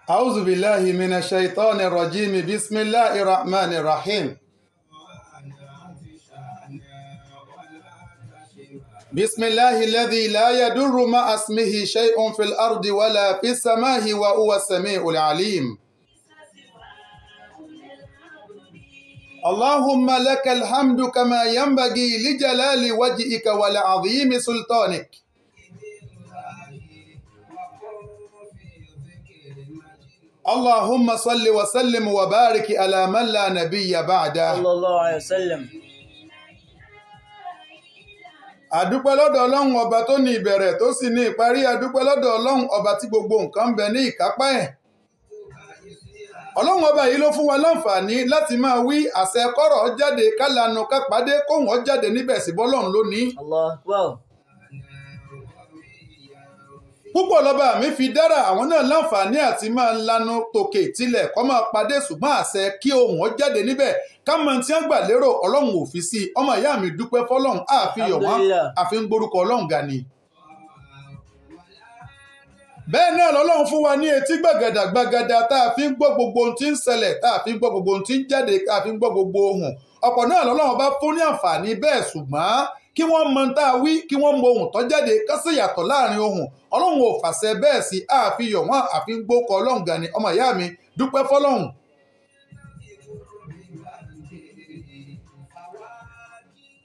أعوذ بالله من الشيطان الرجيم بسم الله الرحمن الرحيم بسم الله الذي لا يضر مع اسمه شيء في الأرض ولا في السماء وهو السميع العليم اللهم لك الحمد كما ينبغي لجلال وجهك ولعظيم سلطانك اللهم صل وسلم وبارك على من لا نبي بعده صلى الله عليه وسلم. àdúpẹ́ lọ́dọ̀ ọlọ́run ọba tó ní ìbẹ̀rẹ̀ tó sì ní ìparí àdúpẹ́ lọ́dọ̀ ọlọ́run ọba tí gbogbo nǹkan ń bẹ ní ìkápá ẹ̀ ọlọ́run ọba yìí ló fún wa láǹfààní láti máa wí àṣẹ kọ́rọ̀ jáde kálanu kápádé kóhùn ó jáde níbẹ̀ sí bọ́lọ́run lónìí. Allahu Akbar. púpọ̀ lọ́ba mi fi dára àwọn náà láǹfààní àti máa lanu tòkè tilẹ̀ kọ́ máa padé ṣùgbọ́n àṣẹ kí ohùn ó jáde níbẹ̀ ká mọ tí wọ́n gbà lérò ọlọ́run ò fi sí ọmọ ìyá mi dúpẹ́ fọlọ́run àfihàn wọn àfi ń gborúkọ ọlọ́run ga ni. bẹ́ẹ̀ náà lọ́lọ́run fún wa ní etí gbàgàdà tá a fi ń gbọ́ gbogbo ohun tí ń ṣẹlẹ̀ tá a fi ń gbọ́ gbogbo ohun tí ń jáde tá a fi ń gbọ́ gbogbo ohùn ọ̀pọ̀ náà lọ́lọ́run bá fún ní àǹfààní bẹ́ẹ̀ ṣùgbọ́n kí wọ́n mọ tá a wí kí wọ́n mọ ohùn tó jáde ká sì yàtọ̀ láàrin ohùn ọlọ́run ò fàṣẹ bẹ́ẹ̀ sí àfihàn wọn àfi ń gbókọ ọlọ́run ga ni ọmọ ìyá mi dúpẹ́ fọlọ́run.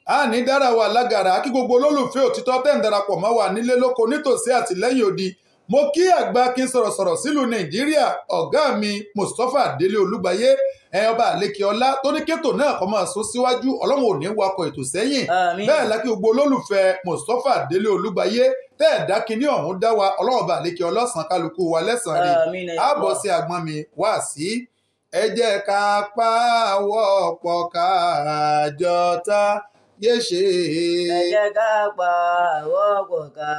a ní dára wa lágara kí gbogbo olólùfẹ́ òtítọ́ tẹ̀ ń darapọ̀ mọ́ wa nílé lóko nítòsí àtìlẹ́yìn odi mo kí àgbà kí n sọ̀rọ̀sọ̀rọ̀ sílùú nàìjíríà ọ̀gá mi mustapha délé olúgbáyé ọba àlékè ọlá tó ní kétò náà kọ́ máa sún síwájú ọlọ́run ò ní wakọ̀ ètò sẹ́yìn bẹ́ẹ̀ lákì gbogbo olólùfẹ́ mustapha délé olúgbáyé tẹ́ ẹ̀ dá kinní ọ̀hún dá wa ọlọ́run ọba àlékè ọlọ́sàn kálukú wa lẹ́sàn-án rí ààbọ̀ sí agbọ́n mi wá sí ẹ jẹ́ ká pawọ́ pọ̀ ká jọ ta yé ṣe. ẹ jẹ́ ká pawọ́ pọ̀ ká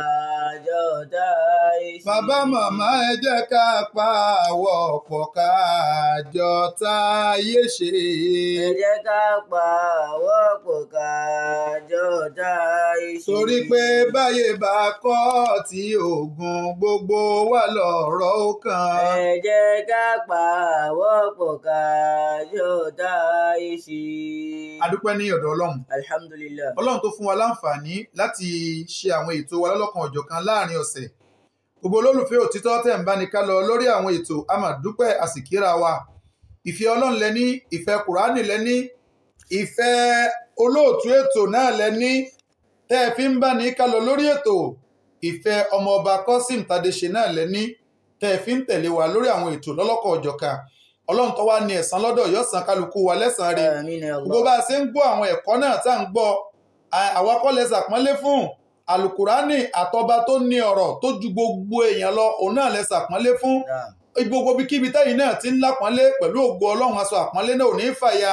jọ ta yé ṣe. bàbá màmá ẹ jẹ́ ká pawọ́ pọ̀ ká jọ ta yé ṣe. ẹ jẹ́ ká pawọ́ pọ̀ ká jọ ta yé ṣe. torí pé báyé bá kọ́ tí oògùn gbogbo wà lọ́rọ̀ ó kàn. ẹ jẹ́ ká pawọ́ pọ̀ ká jọ ta yé ṣe. a dúpẹ́ ní ọ̀dọ̀ ọlọ́run. alhamdulillah. ọlọ́run tó fún wa láǹfààní láti ṣe àwọn ètò wa lọ́lọ́kan ọ̀jọ̀kan láàrin ọ̀sẹ̀ gbogbo olólùfẹ́ òtítọ́ tẹ̀ ń bá ní ká lọ lórí àwọn ètò a máa dúpẹ́ àsìkíra wa ìfẹ́ ọlọ́run lẹ́ní ìfẹ́ kùránì lẹ́ní ìfẹ́ olóòtú ètò náà lẹ́ní tẹ́ ẹ fi ń bá ní ká lọ lórí ètò ìfẹ́ ọmọọba Kọ́sìm Tádéṣe náà lẹ́ní tẹ́ ẹ fi ń tẹ̀lé wa lórí àwọn ètò lọ́lọ́kan ọ̀jọ̀kan ọlọ́run tó wá ní ẹ̀san lọ́dọ̀ yóò san kálukú wa lẹ́san rẹ̀ gbogbo bá a ṣe ń gbọ́ àwọn ẹ̀kọ́ náà tá à ń gbọ́ àwa kọ́ lẹ ṣàpọ́nlé fún alukurani àtọba tó ní ọ̀rọ̀ tó ju gbogbo èèyàn lọ òun náà lẹ ṣàpọ́nlé fún gbogbo ibikíbi tẹ́yìn náà ti ń lápọ́nlé pẹ̀lú ògo ọlọ́run aṣọ àpọ́nlé náà ò ní fàya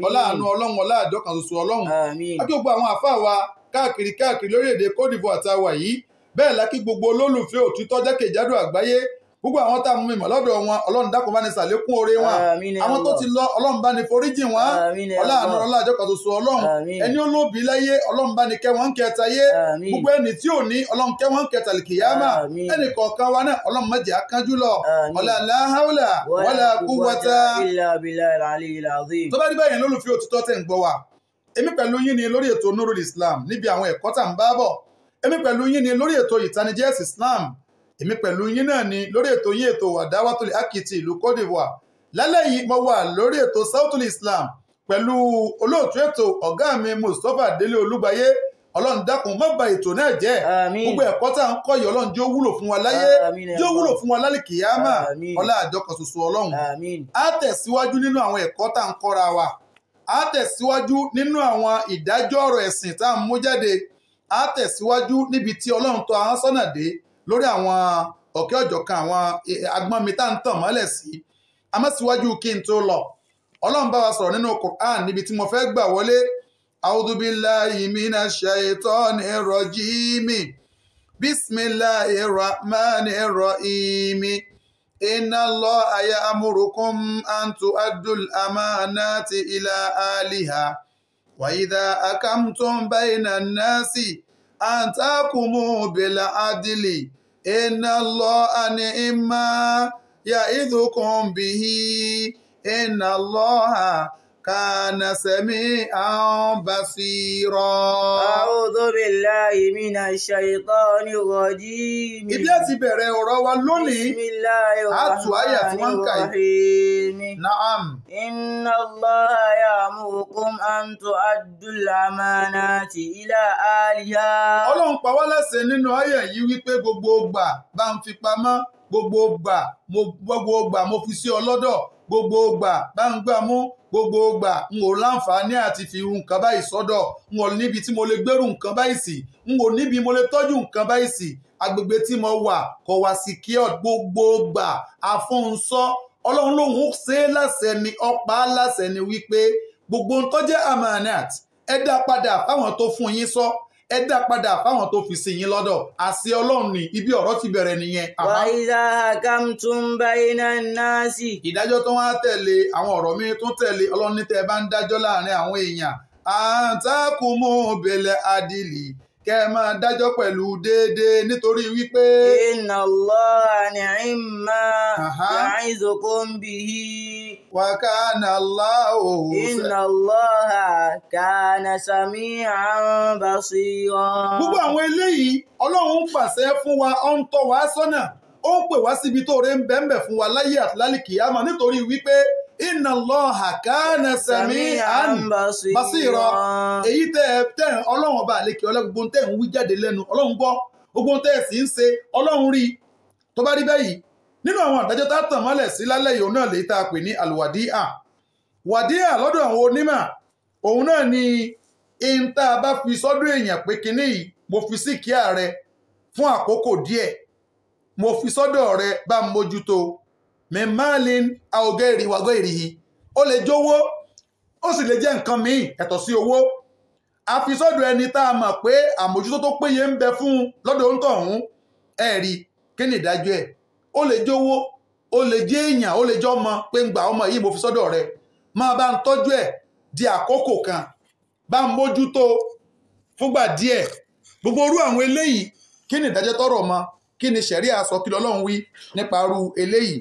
ọlá àánú ọlọ́run ọlá àjọkàn ṣoṣo ọlọ́run lákì gbogbo àwọn àfáà wa káàkiri lórílẹ̀‐èdè Côte d'Ivoire àtàwà yìí bẹ́ẹ̀ lákì gbogbo olólùfẹ́ òtítọ́ jákèjádò àgbáyé gbogbo àwọn tá a mú mi mọ̀ lọ́dọ̀ wọn ọlọ́run dákun bá ní ṣàlékún oore wọn àwọn tó ti lọ ọlọ́run bá ní foríjì wọn ọlá àánú ọlá àjọkàn ṣoṣo ọlọ́run ẹni olóbi láyé ọlọ́run bá ní kẹ́ wọn kẹta yé gbogbo ẹni tí ò ní ọlọ́run kẹ́ wọn kẹta lìkìyàmà ẹnì kọ̀ọ̀kan wa náà ọlọ́run má jẹ́ á kánjú lọ ọlá láhàúlà wàlá kúwwata tó bá rí báyìí lólùfẹ́ òtítọ́ tẹ̀ ń gbọ́ wa èmi pẹ̀lú yín ni lórí ètò Nurul Islam níbi àwọn ẹ̀kọ́ tá ń bá bọ̀ èmi pẹ̀lú yín ni lórí ètò ìtanijí ẹ̀sìn Islam èmi pẹ̀lú yín náà ni lórí ètò yín ètò Wadawatul Haqq ìlú Côte d'Ivoire lálẹ́ yìí mo wà lórí ètò Sautul Islam pẹ̀lú olóòtú ètò ọ̀gá mi Mustapha Délé Olúgbáyé ọlọ́run dákun má bà ètò náà jẹ́ gbogbo ẹ̀kọ́ tá à ń kọ́ yìí ọlọ́run jẹ́ ó wúlò fún wa láyé jẹ́ ó wúlò fún wa lálẹ́ kìyàmà ọlá àjọkàn ṣoṣo ọlọ́run á tẹ̀síwájú nínú àwọn ẹ̀kọ́ tá à ń kọ́ra wa á tẹ̀síwájú nínú àwọn ìdájọ́ ọ̀rọ̀ ẹ̀sìn tá à ń mú jáde á tẹ̀síwájú níbi tí ọlọ́run tó àwọn sọ́nà dé lórí àwọn ọ̀kẹ́ ọ̀jọ̀kan àwọn agbọ́n mi tá ń tàn mọ́lẹ̀ sí amásíwájú kí n tó lọ ọlọ́run bá wa sọ̀rọ̀ nínú Qur'an níbi tí mo fẹ́ gbà wọlé a'udhu billahi minash shaitonir rajim bismillahir rahmanir rahim inna Allaha ya'murukum an tu'addul amanati ila ahliha wa idha hakamtum bayna an-nasi an tahkumu bil adli inna Allaha ni'ma يعظكم به إن الله كان سميعا بصيرا. أعوذ بالله من الشيطان الرجيم. Ibi àti bẹ̀rẹ̀ ọ̀rọ̀ wa lónìí. بسم الله الرحمن الرحيم. Naam. إن الله يأمركم أن تؤدوا الأمانات إلى أهلها. Ọlọ́run pa wá láṣẹ nínú àyà yìí wípé gbogbo ìgbà bá ń fi pamọ́, gbogbo ìgbà mo fi sí ọ lọ́dọ̀, gbogbo ìgbà bá ń gbà mú, gbogbo ìgbà n ò láǹfààní àti fi irú nǹkan báyìí sọ́dọ̀, n ò níbi tí mo lè gbérù nǹkan báyìí sí, n ò níbi mo lè tọ́jú nǹkan báyìí sí, agbègbè tí mo wà kò wá secured, gbogbo ìgbà àfọ̀nsọ́. Ọlọ́run lòun ṣe é láṣẹ ni, ọ̀pá láṣẹ ni wípé gbogbo ń tó jẹ́ amanat ẹ dá padà fáwọn tó fún yín sọ, ẹ dá padà fáwọn tó fi sí yín lọ́dọ̀. Àṣẹ Ọlọ́run ni ibi ọ̀rọ̀ ti bẹ̀rẹ̀ nìyẹn. وإذا حكمتم بين الناس. Ìdájọ́ tó wá tẹ̀lé àwọn ọ̀rọ̀ mi tó tẹ̀lé Ọlọ́run ní tẹ́ ẹ bá ń dájọ́ láàrin àwọn èèyàn àǹtákùmù bẹ̀lẹ̀ adìlì kẹ́ ẹ máa dájọ́ pẹ̀lú déédéé nítorí wípé. إن الله نعم ما يعظكم به. وكان الله. إن الله كان سميعا بصيرا. Gbogbo àwọn eléyìí Ọlọ́run ń pàṣẹ fún wa, ó ń tọ́ wa sọ́nà, ó ń pè wá síbi tó rẹ̀ ń bẹ̀ẹ̀bẹ̀ fún wa láyé àti lálìkìyámà nítorí wípé inna Allaha kana sami'an basira. Èyí tẹ́ Ọlọ́run ọba àlekè gbogbo tẹ́ ń wí jáde lẹ́nu Ọlọ́run gbọ́, gbogbo tẹ́ sì ń ṣe Ọlọ́run rí. Tó bá rí bẹ́yìí nínú àwọn àdájọ́ tá a tàn mọ́lẹ̀ sí lálẹ́ yìí òun náà lè tá a pè ní alwadi'a. Wàdíà lọ́dọ̀ àwọn onímọ̀ òun náà ni in tá a bá fi sọ́dọ̀ èèyàn pé kinní yìí mo fi sí kíá rẹ fún àkókò díẹ̀, mo fi sọ́dọ̀ rẹ bá ń mójútó mẹ́málin àwògẹ́rì wàgọ́ ìrìhì. Ó lè jówó, ó sì lè jẹ́ nǹkan míì ẹ̀tọ́ sí owó. A fi sọ́dọ̀ ẹni tá a mọ̀ pé àmójútó tó péye ń bẹ fún lọ́dọ̀ òǹtọ̀hún. Ẹ̀rí kí ni ìdájọ́ ẹ̀? Ó lè jówó, ó lè jẹ́ èèyàn, ó lè jẹ́ ọmọ pé ń gba ọmọ yìí mo fi sọ́dọ̀ rẹ, máa bá ń tọ́jú ẹ̀ di àkókò kan, bá ń mójútó fúngbà díẹ̀. Gbogbo orú àwọn eléyìí kí ni ìdájọ́ tọ́rọ̀ mọ́, kí ni ṣẹ̀ríà sọ, kí lọ́lọ́run wí nípa irú eléyìí.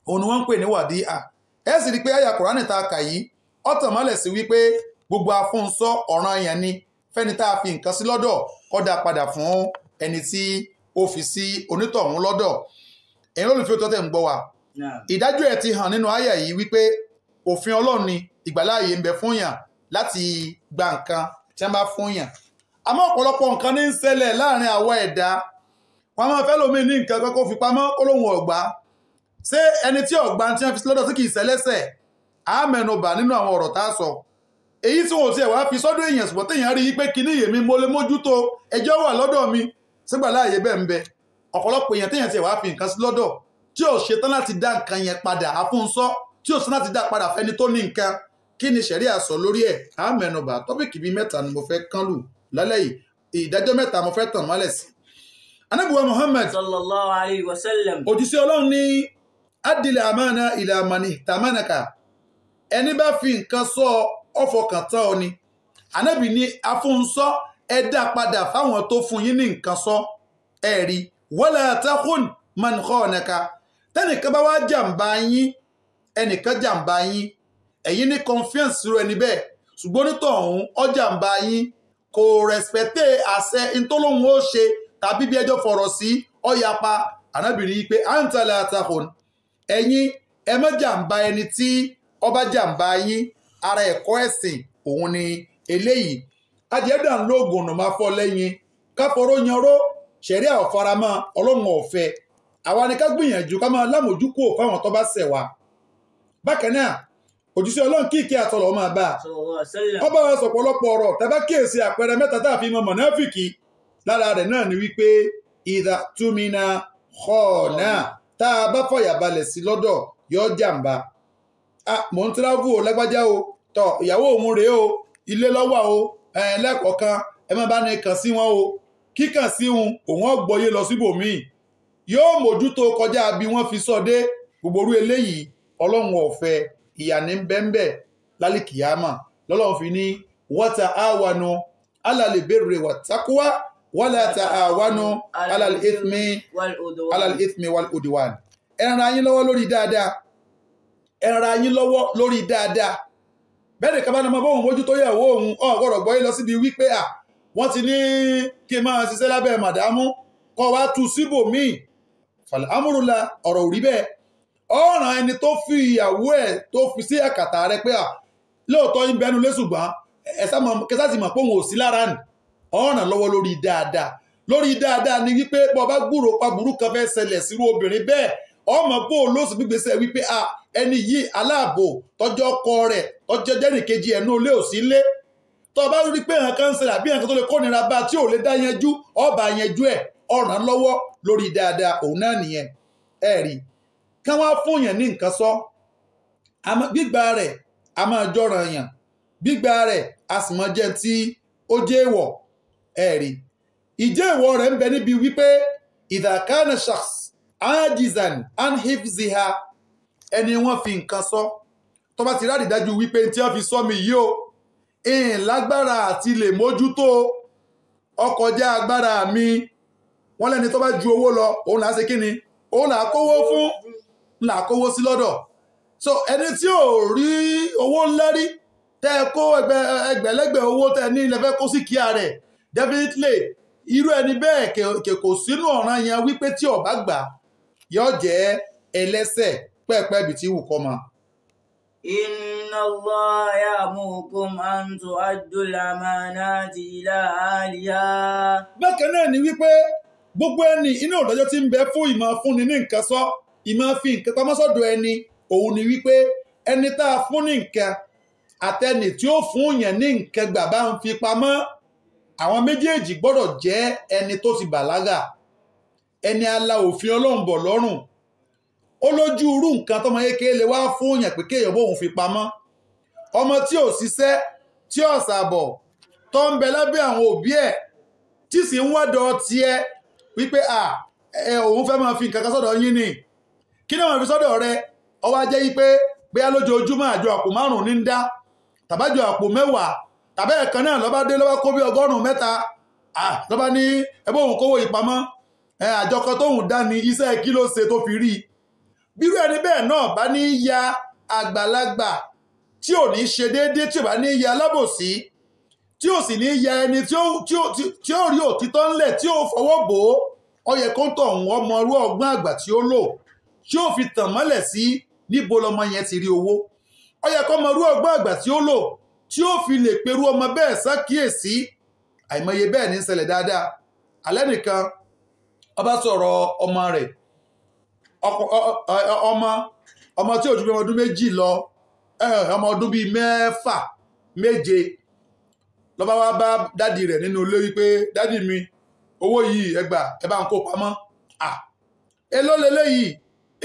Òun ni wọ́n ń pè ní wàdíà. Ẹ sì rí pé àyà Kùránì tá a kà yìí ó tàn mọ́lẹ̀ sí wípé gbogbo afúnṣọ́ ọ̀ranyàn ni fẹ́ni tá a fi nǹkan sí lọ́dọ̀ kó dá padà fún ẹni tí ó fi sí onítọ̀hún lọ́dọ̀. Ẹ̀yin olùfẹ́ tó tẹ̀ ń gbọ́ wa, ìdájọ́ ẹ̀ ti hàn nínú àyà yìí wípé òfin Ọlọ́run ni ìgbàláàyè ń bẹ fún yàn láti gba nǹkan tí wọ́n bá fún yàn. Àmọ́ ọ̀pọ̀lọpọ̀ nǹkan ní ń ṣẹlẹ̀ láàrin àwa ẹ̀dá. Wọ́n máa fẹ́ lómi ní nǹkan kan kó fi pamọ́ ó lóun ọ̀gbá. Ṣé ẹni tí ọ̀gbá tí wọ́n fi sí lọ́dọ̀ sí kì í ṣẹlẹ́sẹ̀? Á mẹ́nubà nínú àwọn ọ̀rọ̀ tá a sọ. Èyí tí wọn ò tiẹ̀ wá fi sọ́dọ̀ èèyàn ṣùgbọ́n téèyàn rí i pé kinní yèmí mo lè mójútó, ẹjọ́ wà lọ́dọ̀ mi sígbàláàyè bẹ́ẹ̀ ń bẹ. Ọ̀pọ̀lọpọ̀ èèyàn téèyàn tiẹ̀ wá fi nǹkan sí lọ́dọ̀ tí ò ṣetán láti dá nǹkan yẹn padà àfúnṣọ́, tí ò ṣetán láti dá padà fẹ́ni tó ní nǹkan. Kí ni ṣẹ̀ríà sọ lórí ẹ̀? Á mẹ́nubà tọ́pìkì bíi 3 ni mo fẹ́ kán lù lálẹ́ yìí. Ìdájọ́ 3 mo fẹ́ tàn mọ́lẹ̀ sí. Ànábì wa Muhammad sallallahu alayhi wa sallam. Òjíṣẹ́ Ọlọ́run ní adìlẹ̀ àmánà ìlà àmàní tàmánàkà. Ẹni bá fi nǹkan sọ ọfọkàn tán ọ ni. Ànábì ní afúnṣọ́ ẹ dá padà fáwọn tó fún yín ní nǹkan sọ. Ẹ̀rí wala takhun man khanaka. Tẹ́nìkan bá wá jàǹbá yín, ẹnìkan jàǹbá yín, ẹ̀yin ní confiance rú ẹni bẹ́ẹ̀, ṣùgbọ́n onítọ̀hún ó jàǹbá yín, kò rẹ̀spẹ̀tẹ̀ àṣẹ ìtọ́lóhun ó ṣe tàbí bí ẹjọ́ fọ̀rọ̀ sí ọ̀yapa. Ànábì ní pé anta la takhun. Ẹ̀yin ẹ má jàǹbá ẹni tí ó bá jàǹbá yín. Ara ẹ̀kọ́ ẹ̀sìn òun ni eléyìí. Ajẹ́dà ń lóògùn ọ̀nà máa fọ́ lẹ́yìn káfọ́rọ́ yanró ṣẹ̀ríà ò faramọ́, Ọlọ́run ò fẹ́. Àwa ni ká gbìyànjú ká máa lámòjúkò fáwọn tó bá ṣẹ̀ wá. Bákan náà Òjíṣẹ́ Ọlọ́run kí àtọ̀lọ́ máa bá ọ bá wa sọ̀pọ̀lọpọ̀ ọ̀rọ̀ tẹ́ bá kíyèsí àpẹẹrẹ 3 tá a fi mọ mọ̀náfìkì. Lára rẹ̀ náà ni wípé ìdá túmínà khana, tá a bá fọ̀yà balẹ̀ sí lọ́dọ̀ yọ jàǹbá. Mò ń tíráfù o lágbájá o, tọ̀ ìyàwó òun rèé o, ilé lọ́wọ́ o, lẹ́kọ̀ọ̀kan ẹ má bá ní kàn sí wọn o. Kíkàn sí òun ọgbọ́yé lọ síbòmíì, yóò mójútó kọjá bí wọ́n fi sọ dé. Gbogbo orú eléyìí Ọlọ́run ò fẹ́, ìyà ní bẹ́ńbẹ́ lálìkìyámà. Lọ́lọ́run fi ní wa ta'awanu alal birri wat taqwa wala ta'awanu alal ithmi wal udwan. ẹ ran ara yín lọ́wọ́ lórí dáadáa ẹ ran ara yín lọ́wọ́ lórí dáadáa bẹ́ẹ̀ ni kábàánà máa bóun mójútó yẹ̀wò òun ọ̀gọ́rọ̀ gbọ́ yín lọ síbi wípé wọ́n ti ní kí n máa ṣiṣẹ́ lábẹ́ màdámù kọ́ wá tu síbòmíì fàlámùrùlà ọ̀rọ̀ ò rí bẹ́ẹ̀ ọ̀ràn ẹni tó fi ìyàwó ẹ̀ tó fi sí àkàtà rẹ pé lóòótọ́ ń bẹnu lé ṣùgbọ́n kẹsà ti mọ̀ pé òun ò sí lára nì ọ̀ràn lọ́wọ́ lórí dáadáa ni wípé bọ́ bá gbúrò pa burú kan fẹ́ ṣẹlẹ̀ sírú obìnrin bẹ́ẹ̀ ọmọ bó lóṣù gbígbèsè wípé ẹni yìí aláàbò tọjọ́ ọkọ rẹ̀ tọjọ́ jẹ́nìkejì ẹ̀nú ilé ò sí lé tó bá rí pé nǹkan ń ṣẹlẹ̀ àbí nǹkan tó lè kó nira bá tí ò lè dá yanjú ọba yanjú ẹ̀ ọ̀ràn lọ́wọ́ lórí dáadáa òun náà nìyẹn ẹ rí ká wá fún yàn ní nǹkan sọ gbígba rẹ̀ a máa jọ̀ràn yàn gbígba rẹ̀ a sì máa jẹ́ tí ó jẹ́ èèwọ̀ ẹ rí ìjẹ́ èèwọ̀ rẹ̀ ń bẹ níbi wípé ìdàkánà shaks ajizan anhifziha ẹni wọ́n fi nǹkan sọ tó bá ti rádi dájú wípé tí wọ́n fi sọ mi yìí o lágbára àti lè mójútó ọkọjá agbára mi wọ́n lẹ́ni tó bá ju owó lọ òun là á ṣe kí ni òun là á kówó fún là á kówó sí lọ́dọ̀ so ẹni tí ò rí owó ńlẹ́rí tẹ́ ẹ kó ẹgbẹ̀lẹ́gbẹ̀ owó tẹ́ ẹ ní ilẹ̀ fẹ́ kó sí kíá rẹ̀ definitely irú ẹni bẹ́ẹ̀ kò sínú ọ̀ràn yẹn wípé tí ó bá gbà yóò jẹ́ ẹlẹ́ṣẹ̀ pẹ́ẹ̀pẹ́ bí tí wù kọ́ ma. Inna Allah ya'murukum an tu'addu al-amanati ila ahliha. Bákan náà ni wípé gbogbo ẹni inú ìdájọ́ tí ń bẹ fún ìmọ̀ fúnni ní nǹkan sọ ìmọ̀ fi nǹkan pamọ́ sọ́dọ̀ ẹni òun ni wípé ẹni tá a fún ní nǹkan àtẹni tí ó fún yẹn ní nǹkan gbà bá ń fi pamọ́ àwọn méjèèjì gbọ́dọ̀ jẹ́ ẹni tó ti bàlágà ẹni ala òfin Ọlọ́run bọ̀ lọ́rùn ó lójú irú nǹkan tọmọ kékeré lè wá fún yẹn pé kéèyàn bóun fi pamọ́ ọmọ tí ò ṣiṣẹ́ tí ò ṣàbọ̀ tó ń bẹ lábẹ́ àwọn òbí ẹ̀ tí sì ń wádọ̀ tiẹ̀ wípé òun fẹ́ máa fi nǹkan kan sọ́dọ̀ yín ni kí ni wọ́n fi sọ́dọ̀ rẹ ọwọ́ ajẹ́ yí pé bóyá lójoojúmọ́ àjọ àpò 5 ní ń dá tàbájọ àpò 10 tàbí ẹ̀kan náà lọ́ba dé lọ́ba kó bí 100 lọ́ba ní ẹbí òun kówó ìpamọ́ àjọ kan tóun dá ní iṣẹ́ kí ló ṣe tó fi rí bírú ẹni bẹ́ẹ̀ náà bá ní ya àgbàlagbà tí ò ní ṣe déédéé tí ò bá ní ya alábòsí tí ò sì ní ya ẹni tí ó rí òtítọ́ ńlẹ̀ tí ó fọwọ́ bò ó yẹ kó tọ̀ wọ́n mọ irú ọgbọ́n àgbà tí ó lò tí ó fi tàn mọ́lẹ̀ sí níbo lọmọ yẹn ti rí owó ó yẹ kó mọ irú ọgbọ́n àgbà tí ó lò tí ó fi lè perú ọmọ bẹ́ẹ̀ ṣàkíyèsí àìmọye bẹ́ẹ̀ ní ṣẹlẹ̀ dáadáa alẹ́ nìkan ọba sọ̀rọ̀ ọmọ rẹ̀ ọmọ tí ò ju bí ọmọ ọdún 2 lọ ọmọ ọdún bíi 6, 7 lọ́ba wá bá dádì rẹ̀ nínú ilé wípé dádì mi owó yìí ẹ bá ń kó pamọ́ èló leléyìí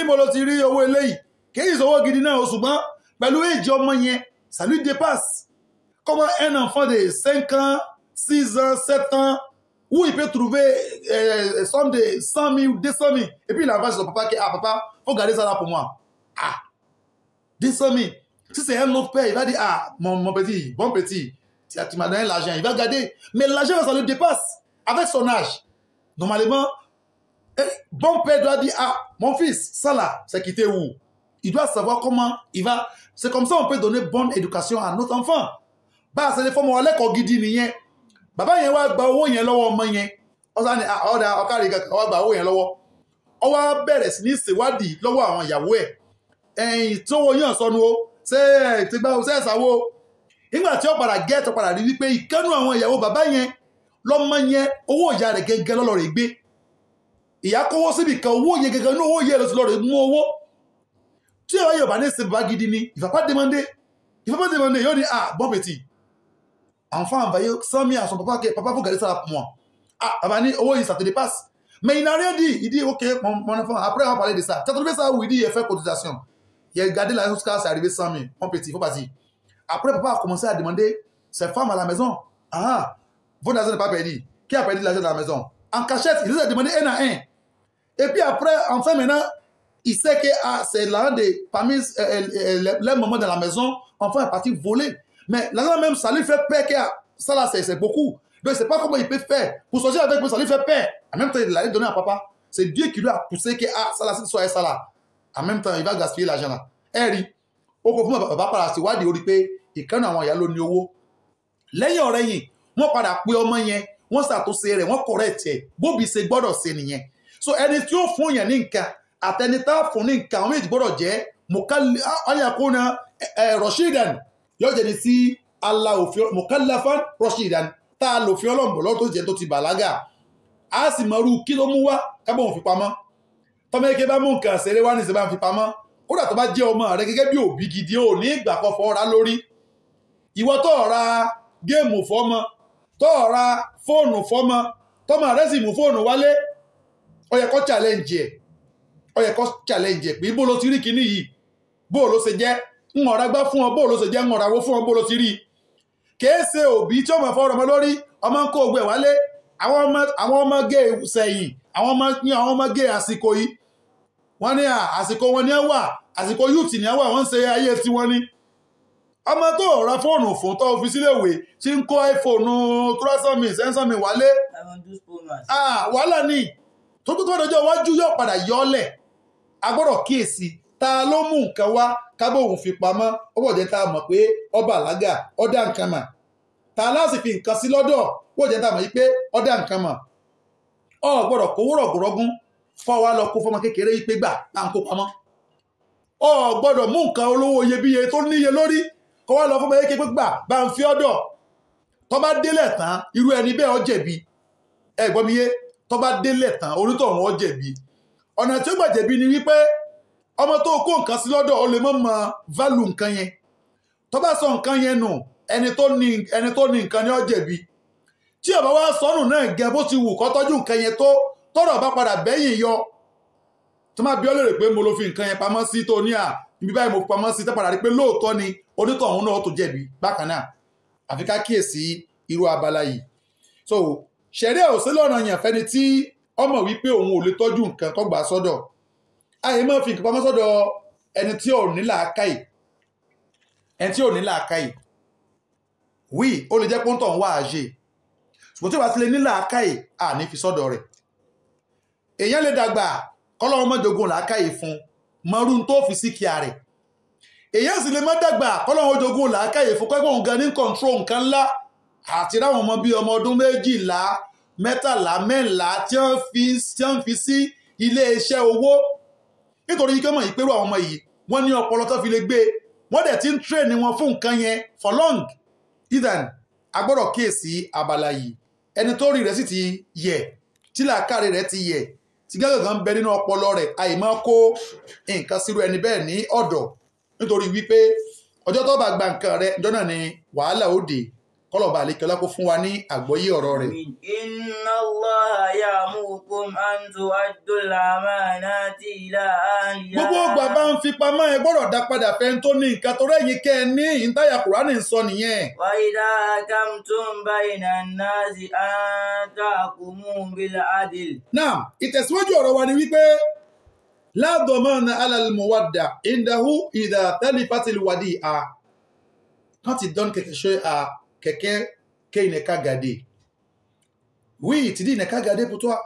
ìmọ ló ti rí owó eléyìí kìí sọwọ́ gidi náà o ṣùgbọ́n pẹ̀lú èjì ọmọ yẹn ça lui dépasse comment un enfant de 5 ans 6 ans 7 ans où il peut trouver somme de 100 000 200 000 et puis il envoie son papa que papa faut garder ça là pour moi 200 000 si c'est un autre père il va dire mon petit bon petit tu m'as donné l'argent il va garder mais l'argent ça le dépasse avec son âge normalement bon père doit dire mon fils ça là c'est quitté où il doit savoir comment il va c'est comme ça on peut donner bonne éducation à notre enfant c'est les formes on gidi nìyẹn bàbá yẹn wá gba owó yẹn lọ́wọ́ ọmọ yẹn ọ̀sán ni ọ̀dà ọ̀kárí kankan wá gba owó yẹn lọ́wọ́ ó wá bẹ̀rẹ̀ sí ní ṣèwádìí lọ́wọ́ àwọn ìyàwó ẹ̀ ẹ̀yìn tó wo yàn sọnù o ṣé ti gbá ṣe ẹ̀sàwó nígbà tí ó padà gẹ́ tó padà rí wípé ìkánú àwọn ìyàwó bàbá yẹn lọ́mọ yẹn owó ìyá rẹ̀ gẹ́gẹ́ lọ́lọ́ rẹ̀ gbé ìyá kówó síbi kan owó yẹn gẹ́gẹ́ ní owó yẹn lọ sí lọ́rẹ̀ mú owó tí ìwà yóò bá ní ṣe bàbá gidi ni il va pas demander yóò ní bon petit enfant envoyé 100 000 à son papa que papa faut garder ça là pour moi papa ni owó yìí ça te dépasse mais il n'a rien dit il dit ok mon enfant après on va parler de ça tu as trouvé ça où il dit il fait cotisation il a gardé la jusqu'à c'est arrivé 100 000 mon petit faut pas dire après papa a commencé à demander ses femmes à la maison votre argent n'est pas perdu qui a perdu l'argent dans la maison en cachette il les a demandé un à un et puis après enfin maintenant il sait que c'est l'un des parmi les moments dans la maison enfant est parti voler mais l'argent même ça lui fait peur que ça là c'est beaucoup donc il sait pas comment il peut faire pour sortir avec moi ça lui fait peur en même temps il l'a donné à papa c'est Dieu qui lui a poussé que ça là c'est ça là en même temps il va gaspiller l'argent là ẹ rí ó kó fún bàbá padà síwádìí orí pé ìkànnì àwọn ìyá ló ní owó lẹ́yìn ọ̀rẹ́yìn wọ́n padà pé ọmọ yẹn wọ́n ṣàtúnṣe rẹ̀ wọ́n correct ẹ̀ bóbi ṣe gbọ́dọ̀ ṣe nìyẹn so ẹni tí ó fún yẹn ní nǹkan àtẹni tá fún ní nǹkan àwọn méjì gbọ́dọ̀ jẹ́ ayakuna rashidan yóò jẹ́ ni sí ala òfin mukallafan rashidan tá a lòfin ọlọ́mùbọ̀ lọ́wọ́ tó jẹ́ tó ti bàlágà a sì mọ̀rú kí ló mú wá kábọ̀ òun fi pamọ́ tọ́mọ eke bá mú nǹkan ṣeré wá ní ìṣẹ́ bá ń fi pamọ́ kódà tó bá jẹ́ ọmọ rẹ gẹ́gẹ́ bí òbí gidi ò ní ìgbà kan fọ́ ra lórí ìwọ tó ra géèmù fọ́mọ tó ra fóònù fọ́mọ tọ́mọ rẹ sì mú fóònù wálé ó yẹ kó challenge ẹ̀ pé bó ló ti rí kinní yìí bó ló ṣe jẹ́ ń ọ̀rá gbá fún ọ bó ló ṣe jẹ́ ń ọ̀rá wo fún ọ bó ló ti rí kìí ṣe òbí tí ó mọ̀ fọ́ọ̀rọ̀ ọmọ lórí ọmọ ń kó ogbè wálé àwọn ọmọ gé sẹ́yìn àwọn ọmọ gé àsìkò yìí wọ́n ní àsìkò wọn ní ẹ wà àsìkò youth ní ẹ wà wọ́n ń ṣe ayé tí wọ́n ní ọmọ tó ra fóònù fún tó fi sílé ìwé tí ń kó iPhone tírásọ́mì sẹ́ńsọ́mì wálé wàhálà ní tó dọjọ́ iwájú yóò padà yọ́lẹ̀ agbọ́dọ̀ kíyèsí ta ló mú nǹkan wá kábọ̀ òun fi pamọ́ ó bọ̀ jẹ́ tá a mọ̀ pé ọba àlágà ọ̀dà nǹkan mà ta láti fi nǹkan sí lọ́dọ̀ ó bọ̀ jẹ́ tá a mọ̀ pé ọ̀dà nǹkan mà ọ gbọ́dọ̀ kówó rọ̀gùrọ̀gùn fọwọ́ lọ kó fọmọ kékeré yìí pé gbà á ń kó pamọ́ ọ gbọ́dọ̀ mú nǹkan olówó iyebíye tó níye lórí kó wá lọ fọmọ kékeré pé gbà bá ń fi ọ̀dọ̀ tó bá délẹ̀ tán irú ẹni bẹ́ẹ̀ ó jẹ̀bi ẹ gbọ́ mi yé tó bá délẹ̀ tán onítọ̀hún ó jẹ̀bi ọ̀nà tí ó gbà jẹ̀bi ni wípé ọmọ tó kó nǹkan sí lọ́dọ̀ ó lè mọ́ mọ value nǹkan yẹn tó bá sọ nǹkan yẹn nù ẹni tó ní nǹkan ni ó jẹ̀bi tí ó bá wá sọnù náà gẹ bó ti wù kó tọ́jú nǹkan yẹn tó tọ́rọ̀ bá padà bẹ́yìn yọ tó máa bí ọ lérè pé mo ló fi nǹkan yẹn pamọ́ sí tó ní ibi báyìí mo fi pamọ́ sí tẹ́ padà rí pé lóòótọ́ ni onítọ̀hún náà tó jẹ̀bi bákan náà àfi ká kíyèsí irú abala yìí so ṣẹ̀ríà ò sí lọ́nà yẹn fẹ́ni tí ọmọ wípé òun ò lè tọ́jú nǹkan tó gbà sọ́dọ̀ àyè máa fi nǹkan pamọ́ sọ́dọ̀ ẹni tí ò ní làákàyè wí ó lè jẹ́ pọ́ńtọ̀ ń wá àṣe ṣùgbọ́n tí ó bá ti lè ní làákàyè à ní fi sọ́dọ̀ rẹ̀ èèyàn lè dàgbà kọ́lọ́wọ́ mọ́ jogun làákàyè fún mọ́rún tó fi sí kíá rẹ̀ èèyàn sì lè má dàgbà kọ́lọ́wọ́ jogun làákàyè fún pẹ́pẹ́ òun gan ní kọ̀ǹtró nǹkan ńlá àti ráwọn ọmọ bíi ọmọ ọdún 12 13 14 tí wọ́n fi sí ilé iṣẹ́ owó nítorí yíkẹ́ mọ̀ ìpérò àwọn ọmọ yìí wọ́n ní ọpọlọ tó fi lè gbé wọ́n dẹ̀ ti ń train wọn fún nǹkan yẹn for long ethan agbọ́dọ̀ kíyèsí abala yìí ẹni tó rí rẹ̀ sì ti yẹ̀ tí làákàrẹ̀ rẹ̀ ti yẹ̀ tí gángan ń bẹ nínú ọpọlọ rẹ̀ àìmọ́ kó nǹkan sírú ẹni bẹ́ẹ̀ ní ọ̀dọ̀ nítorí wípé ọjọ́ tó bá gba nǹkan rẹ̀ ọjọ́ náà ni wàhálà ó dé kọlọ̀bà àlékẹ́lá kó fún wa ní àgbọ́yé ọ̀rọ̀ rẹ̀. Inna Allaha ya'murukum an tu'addul amanati ila ahliha. Gbogbo ọgbà bá ń fi pamọ́ ẹ gbọ́dọ̀ dá padà fẹ́ tó ní nǹkan tó rẹ̀yìn kẹ́ ẹ ní ìntàyà Kùránì ń sọ nìyẹn. Wa idha hakamtum bayna an-nasi an tahkumu bil 'adl. Náà, ìtẹ̀síwájú ọ̀rọ̀ wa ni wípé la damana 'ala al-muwadda' indahu idha talifatil wadi'a. Quand il donne quelque chose à quelqu'un qu'il n'est qu'à garder. Oui, tu dis il n'est qu'à garder pour toi.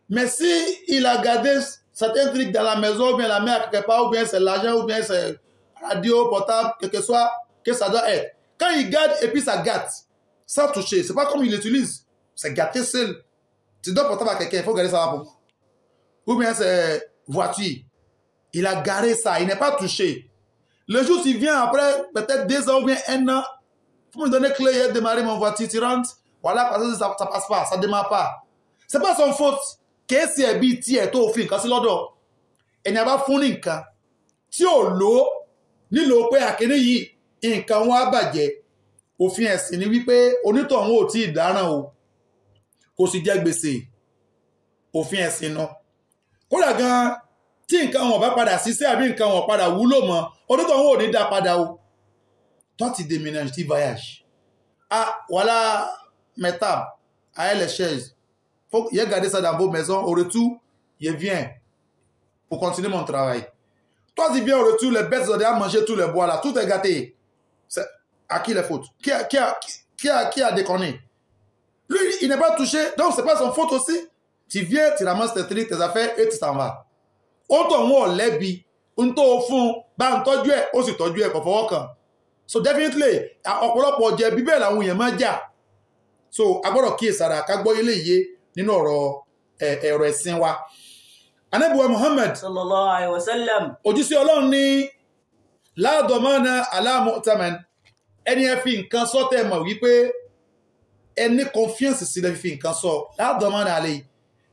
Mais si il a gardé certains trucs dans la maison, ou bien la mer quelque part, ou bien c'est l'argent, ou bien c'est radio, portable, quel que soit, que ça doit être. Quand il garde et puis ça gâte, sans toucher, c'est pas comme il l'utilise. C'est gâté seul. Tu donnes portable à quelqu'un, il faut garder ça là pour moi. Ou bien c'est voiture. Il a garé ça, il n'est pas touché. Le jour où il vient après, peut-être 2 ans ou bien 1 an, il faut me donner clé et démarrer mon voiture, tu rentres, voilà, parce que ça passe pas, ça démarre pas. C'est pas son faute. Qu'est-ce que c'est tí ẹ̀ tó fi nǹkan sí lọ́dọ̀? Ẹni a bá fún ní nǹkan tí ò lò nílò pé àkéné yìí nǹkan wọn á bàjẹ́. Òfin ẹ̀sìn ni wípé onítọ̀hún ò tí ì dáràn o. Kò sì jẹ gbèsè. Òfin ẹ̀sìn náà. Kódà gan tí nǹkan wọn bá padà ṣiṣẹ́ àbí nǹkan wọn padà wúlò mọ́, onítọ̀hún ò ní dá padà o. Toi, tu déménages, tu voyages. Ah, voilà mes tables, avec les chaises. Faut y garder ça dans vos maisons. Au retour, je viens pour continuer mon travail. Toi, tu viens au retour, les bêtes ont déjà mangé tous les bois là. Tout est gâté. À qui les fautes? Qui a déconné? Lui, il n'est pas touché, donc c'est pas son faute aussi. Tu viens, tu ramasses tes trucs, tes affaires et tu t'en vas. ó tọ̀ wọ́n lẹ́bi ń tó fún bá ń tọ́jú ẹ̀ ó sì tọ́jú ẹ̀ kò fọwọ́ kàn. So definitely ọ̀pọ̀lọpọ̀ jẹ̀bi bẹ́ẹ̀ làwọn èèyàn máa jà. So a gbọ́dọ̀ kíyèsára ká gbọ́ ilé iye nínú ọ̀rọ̀ ẹ̀sìn wa. Ànábì wa Muhammad sallallahu alaihi wasallam òjíṣẹ́ Ọlọ́run ní la damana ala mu'taman, ẹni ẹ fi nǹkan sọ tẹ́ mọ̀ wípé ẹni confiance sí lẹ́ fi nǹkan sọ la damana alayhi,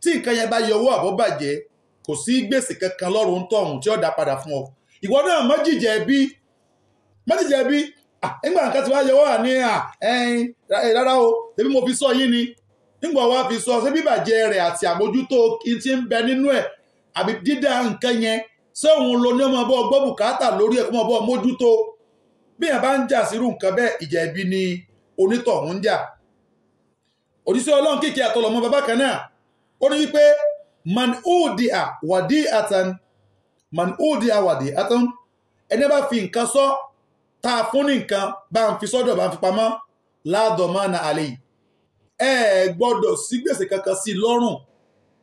tí nǹkan yẹn bá yọwọ́ àbọ̀ bàjẹ́ kò sí gbèsè kankan lọ́rùn ń tọ̀hún tí ó dá padà fún ọ. Ìwọ náà má jìjẹ́ bí nígbà nǹkan tí wàá yọwọ́ à ní rárá o tẹ́bí mo fi sọ yín ni, nígbà wàá fi sọ ṣé bíbàjẹ́ rẹ̀ àti àmójútó kí n ti ń bẹ nínú ẹ̀ àbí dídá nǹkan yẹn ṣé òun lo ní ọmọ bọ́ gbọ́ bùkátà lórí ẹ̀ kó mọ̀ bọ́ mójútó. Bí yẹn bá ń jà sírú nǹkan bẹ́ẹ̀ ìjẹ̀bi ni onítọ̀hún ń jà. Òjíṣẹ́ Ọlọ́run kíkì àtọlọmọ bàbá kan náà ó ní wípé man udia wadi'atan ẹni bá fi nǹkan sọ tá a fún ní nǹkan bá ń fi sọ́dọ̀ bá ń fi pamọ́ la damana alayhi, ẹ gbọ́dọ̀ sí gbèsè kankan sí lọ́rùn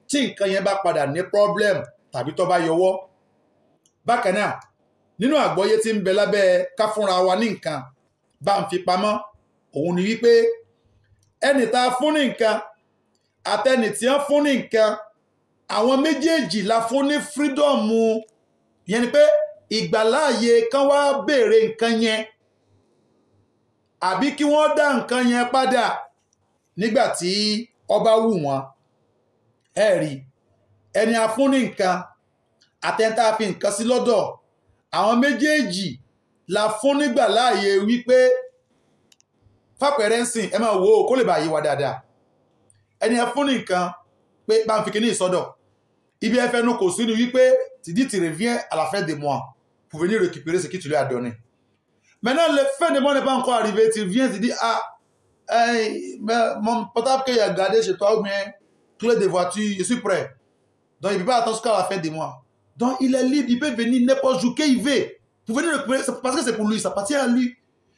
tí nǹkan yẹn bá padà ní problem tàbí tó bá yọwọ́. Bákan náà nínú àgbọ́yé tí ń bẹ lábẹ́ ká fúnra wa ní nǹkan bá ń fi pamọ́ òun ni wípé ẹni tá a fún ní nǹkan àtẹni tí wọ́n fún ní nǹkan àwọn méjèèjì la fún ní freedom, yẹn ni pé ìgbàláàyè kan wá béèrè nǹkan yẹn àbí kí wọ́n dá nǹkan yẹn padà nígbà tí ó bá wù wọ́n. Ẹ rí ẹni a fún ní nǹkan àtẹ̀ntà fi nǹkan sí lọ́dọ̀ àwọn méjèèjì la fún nígbàláàyè wípé fàpẹ̀rẹ̀ ń sìn ẹ máa wò ó kó lè bá yé wa dáadáa. Ẹni a fún ní nǹkan pé bá ń fi kíní ìsọdọ̀ ibi ẹfẹnu kò sí ni wípé tu reviens à la fin des mois pour venir récupérer ce que tu lui as donné. Maintenant, le fin de mois n'est pas encore arrivé, tu viens, tu dis, mon portable qu'il a gardé chez toi ou bien clé de voiture, je suis prêt. Donc, il ne peut pas attendre jusqu'à la fin des mois. Donc, il est libre, il peut venir n'importe où qu'il veut. Pour venir récupérer, parce que c'est pour lui, ça appartient à lui.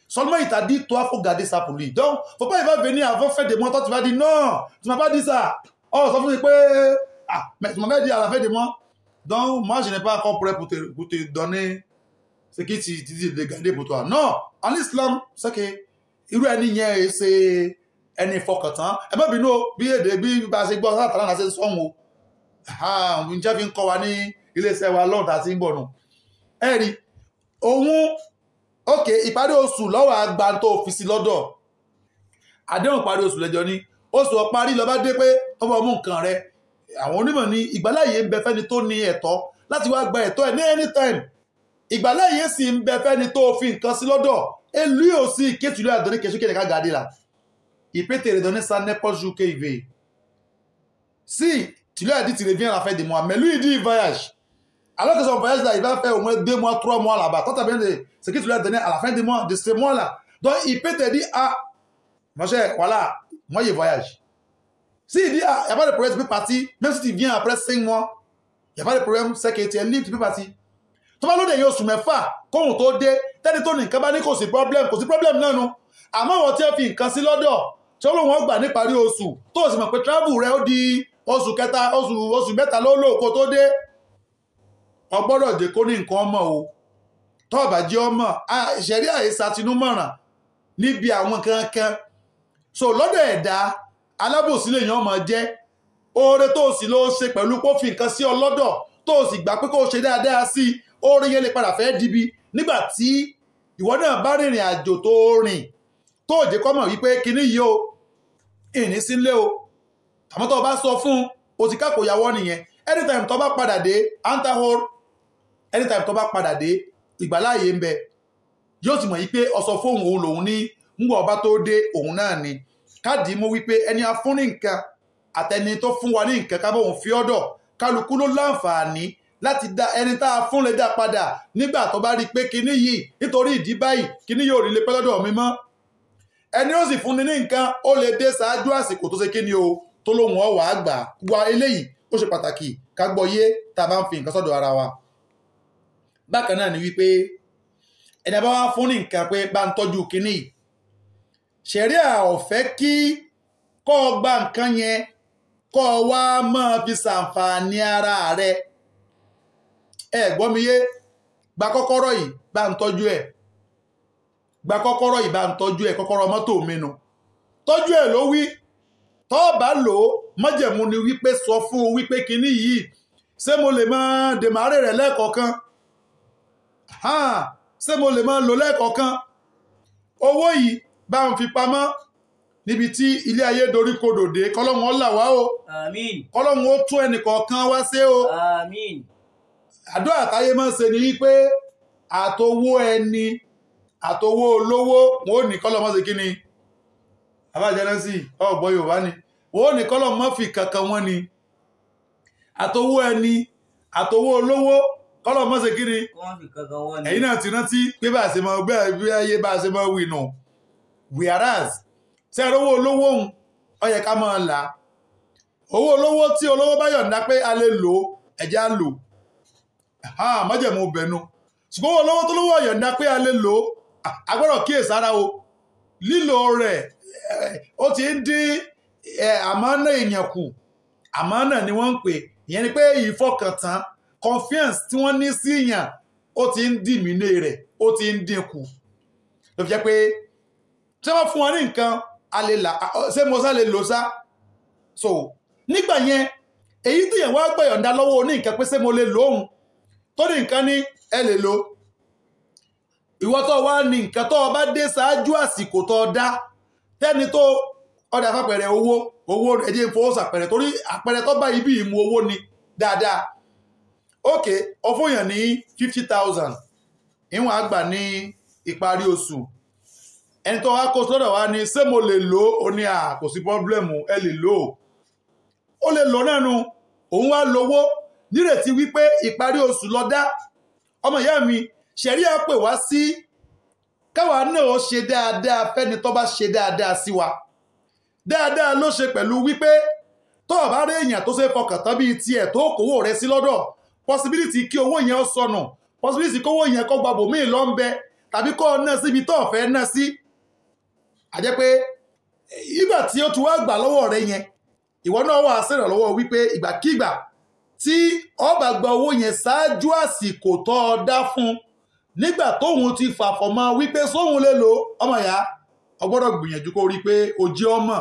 Seulement, il t'a dit, toi, il faut garder ça pour lui. Donc, il ne faut pas, il va venir avant fin des mois, toi, tu vas dire, non, tu ne m'as pas dit ça. Oh, ça veut dire que, mais tu m'avais dit à la fin des mois. Donc, moi, je n'ai pas encore prêt pour te donner ce que tu dis de garder pour toi. Non, en islam, c'est que irú ẹni yẹn ṣe ẹni fọkàntán. Ẹ má bínú bí èdè bí bá ṣe gbọ́ látara náà ṣe sọ́hun o. Ǹjẹ́ fi ń kọ́ wa ní iléeṣẹ́ wa lọ́run tá a ti ń bọ̀ nù. Ẹ rí òun òkè ìparí oṣù lọ́wọ́ àgbà tó fi sí lọ́dọ̀. Àdéhùn ìparí oṣù lẹ́jọ́ ní oṣù ọ̀parí lọ bá dé pé ọmọ ọmú nǹkan rẹ̀. Àwọn onímọ̀ ní ìgbàláyè ń bẹ fẹ́ni tó ní ẹ̀tọ́ láti wá gba ẹ̀tọ́ ẹ̀ ní anytime. Ìgbàláyè sì ń bẹ fẹ́ni tó fi nǹkan sí lọ́dọ̀. Et lui aussi, que tu lui as donné quelque chose qu'il a gardé là, il peut te redonner ça n'importe jour qu'il veut. Si tu lui as dit tu reviens à la fin des mois, mais lui il dit il voyage. Alors que son voyage là, il va faire au moins 2 mois, 3 mois là-bas. Toi tu as bien de ce que tu lui as donné à la fin des mois, de ce mois là. Donc il peut te dire mon cher, voilà, moi je voyage. S'il dit il n'y a pas de problème, tu peux partir, même si tu viens après 5 mois, il n'y a pas de problème, c'est que tu es libre, tu peux partir. Tó bá lóde yóò sùn mẹ́fà kóhùn tó dé tẹ́ni tó ní nǹkan bá ní kò sí problem náà nu. Àmọ́ wọ́n tí ó fi nǹkan sí lọ́dọ̀ tí ó lóun gbà níparí oṣù tó sì mọ̀ pé travel rẹ̀ ó di oṣù kẹta oṣù mẹ́ta ló lò kó tó dé. Ó gbọ́dọ̀ jẹ́ kó ní nǹkan ọmọ o tó bá jẹ́ ọmọ ìṣẹ̀rí àìsàtinúmọ̀ràn níbi àwọn kankan. So lọ́dọ̀ ẹ̀dá alábòsí lèèyàn ọmọ jẹ́ oore tó sì ló ṣe pẹ̀lú kó fi nǹkan sí ọ lọ́dọ̀ tó sì gbà pé kó ṣe dáadáa sí oore yẹn lè padà fẹ́ dibi nígbà tí ìwọ náà bá rìnrìn àjò tó rìn tó jẹ́ kó mọ̀ wípé kíní yìí o ìní sílé o àmọ́ tó bá sọ fún o ti kákò yàwó nìyẹn. Anytime tó bá padà dé antahor, anytime tó bá padà dé ìgbàláyé ń bẹ yóò ti mọ̀ wípé ọsọ fóun òun lòun ní ngbọ̀ ọba tó dé òun náà ni. Káàdì mú wípé ẹni a fún ní nǹkan àtẹni tó fún wa ní nǹkan ká bóun fi ọ̀dọ̀ kálukú ló láǹfààní láti dá ẹni tá a fún lè dá padà nígbà tó bá rí pé kíní yìí nítorí ìdí báyìí kíní yóò rí lè pẹ́ lọ́dọ̀ mi mọ́. Ẹni ó sì fún ni ní nǹkan ó lè dé ṣáájú àsìkò tó ṣe kíní o tó lóhùn ọ̀wà àgbà wa eléyìí ó ṣe pàtàkì ká gbọ́ yé tá a bá ń fi nǹkan sọ́dọ̀ ara wa. Bákan náà ni wípé ẹni a bá wá fún ní nǹkan pé bá ń tọ́jú kíní ṣẹ̀ríà ò fẹ́ kí kó gba nǹkan yẹn kó wá máa fi ṣàǹfààní ara rẹ̀ gbọ́ mi yé, gba kọ́kọ́rọ́ yìí bá ń tọ́jú ẹ̀, gba kọ́kọ́rọ́ yìí bá ń tọ́jú ẹ̀, kọ́kọ́rọ́ mọ́tò mi nù, tọ́jú ẹ̀ ló wí. tó bá lò ó májẹ̀mú ni wípé sọ fún un wípé kinní yìí ṣé mo lè máa dèmàrè rẹ̀ lẹ́ẹ̀kọ̀ọ̀kan, ṣé mo lè máa lò lẹ́ẹ̀kọ̀ọ̀kan, owó yìí bá ń fi pamọ́ níbi tí ilé ayé dorí kodò dé, kọ́lọ́hún ó là wá o, àmín, kọ́lọ́hún ó tún ẹnìkọ̀ọ̀kan wá ṣe o. àmín. àdúrà táyé máa ń ṣe ni wípé àtowó ẹni àtowó olówó wọn ò ní kọ́lọ́ mọ́ sí kí ni abájẹ́lẹ́sì ọ̀gbọ́ Yorùbá ni wọn ò ní kọ́lọ́ mọ́ fi kankan wọn ni àtowó ẹni àtowó olówó kọ́lọ́ mọ́ sí kí ni ẹ̀yin náà ti rántí pé bá a ṣe máa gbé bí ayé bá a ṣe máa wí nù whereas ṣe owó olówó òun ó yẹ ká máa là owó olówó tí olówó bá yọ̀ǹda pé a lè lò ẹ̀jẹ̀ á lò májẹ̀mú bẹ̀nu ṣùgbọ́n owó olówó tó lówó yọ̀ǹda pé a lè lò agbọ́dọ̀ kíyèsára o lílò rẹ̀ ó ti ń dín àmánà èèyàn kù, àmánà ni wọ́n ń pè, ìyẹn ni pé ìfọkàntán confiance tí wọ́n ní sí èèyàn ó ti ń dìmínú rẹ̀, ó ti ń dínkù ló fi jẹ́ pé tí wọ́n fún wọn ní nǹkan a lè là ṣé mo sá lè lò sá so nígbà yẹn èyí tí yẹn wá gbẹ̀yọ̀ǹda lọ́wọ́ oní nǹkan pé ṣé mo lè lò òun tó ní nǹkan ní ẹ lè lò ìwọ tó wá ní nǹkan tó bá dé ṣáájú àsìkò tó dá tẹ́ni tó ọdẹ afẹ́pẹ̀rẹ̀ owó ẹjẹ́ ìfowósàpẹ̀rẹ̀ torí àpẹẹrẹ tó bá ibi ìmú owó ni dáadáa ok ọfóyàn ní 50,000 ìwọ̀n àgbà ní ìparí oṣù ẹni tó wá kó sọ́dọ̀ wá ní ṣé mo lè lò ó ní kò sí pọ́blẹ́mù ẹ lè lò ó lè lò náà nu òun wá lówó nírètí wípé ìparí oṣù lọ dá ọmọ ìyá mi ṣẹ̀rí á pè wá sí káwa náà ṣe dáadáa fẹ́ni tó bá ṣe dáadáa sí wa dáadáa ló ṣe pẹ̀lú wípé tó bá rí èèyàn tó ṣe fọkàn tán bíi tiẹ̀ tó kówó rẹ̀ sí lọ́dọ̀ possibility kí owó yẹn ó sọnù possibility kówó yẹn kó gba bòmíì lọ ń bẹ tàbí kó ná síbi tó fẹ́ ná sí àjẹ́ pé ìgbà tí ó ti wá gbà lọ́wọ́ rẹ̀ yẹn ìwọ náà wà ṣèrànlọ́wọ́ wípé ìgbàkígbà tí ó bá gba owó yẹn ṣáájú àsìkò tó dá fún nígbà tóun ti fàfọ̀mọ́ wípé sóhun lè lò ọmọ ìyá ó gbọ́dọ̀ gbìyànjú kó rí pé ó jẹ́ ọmọ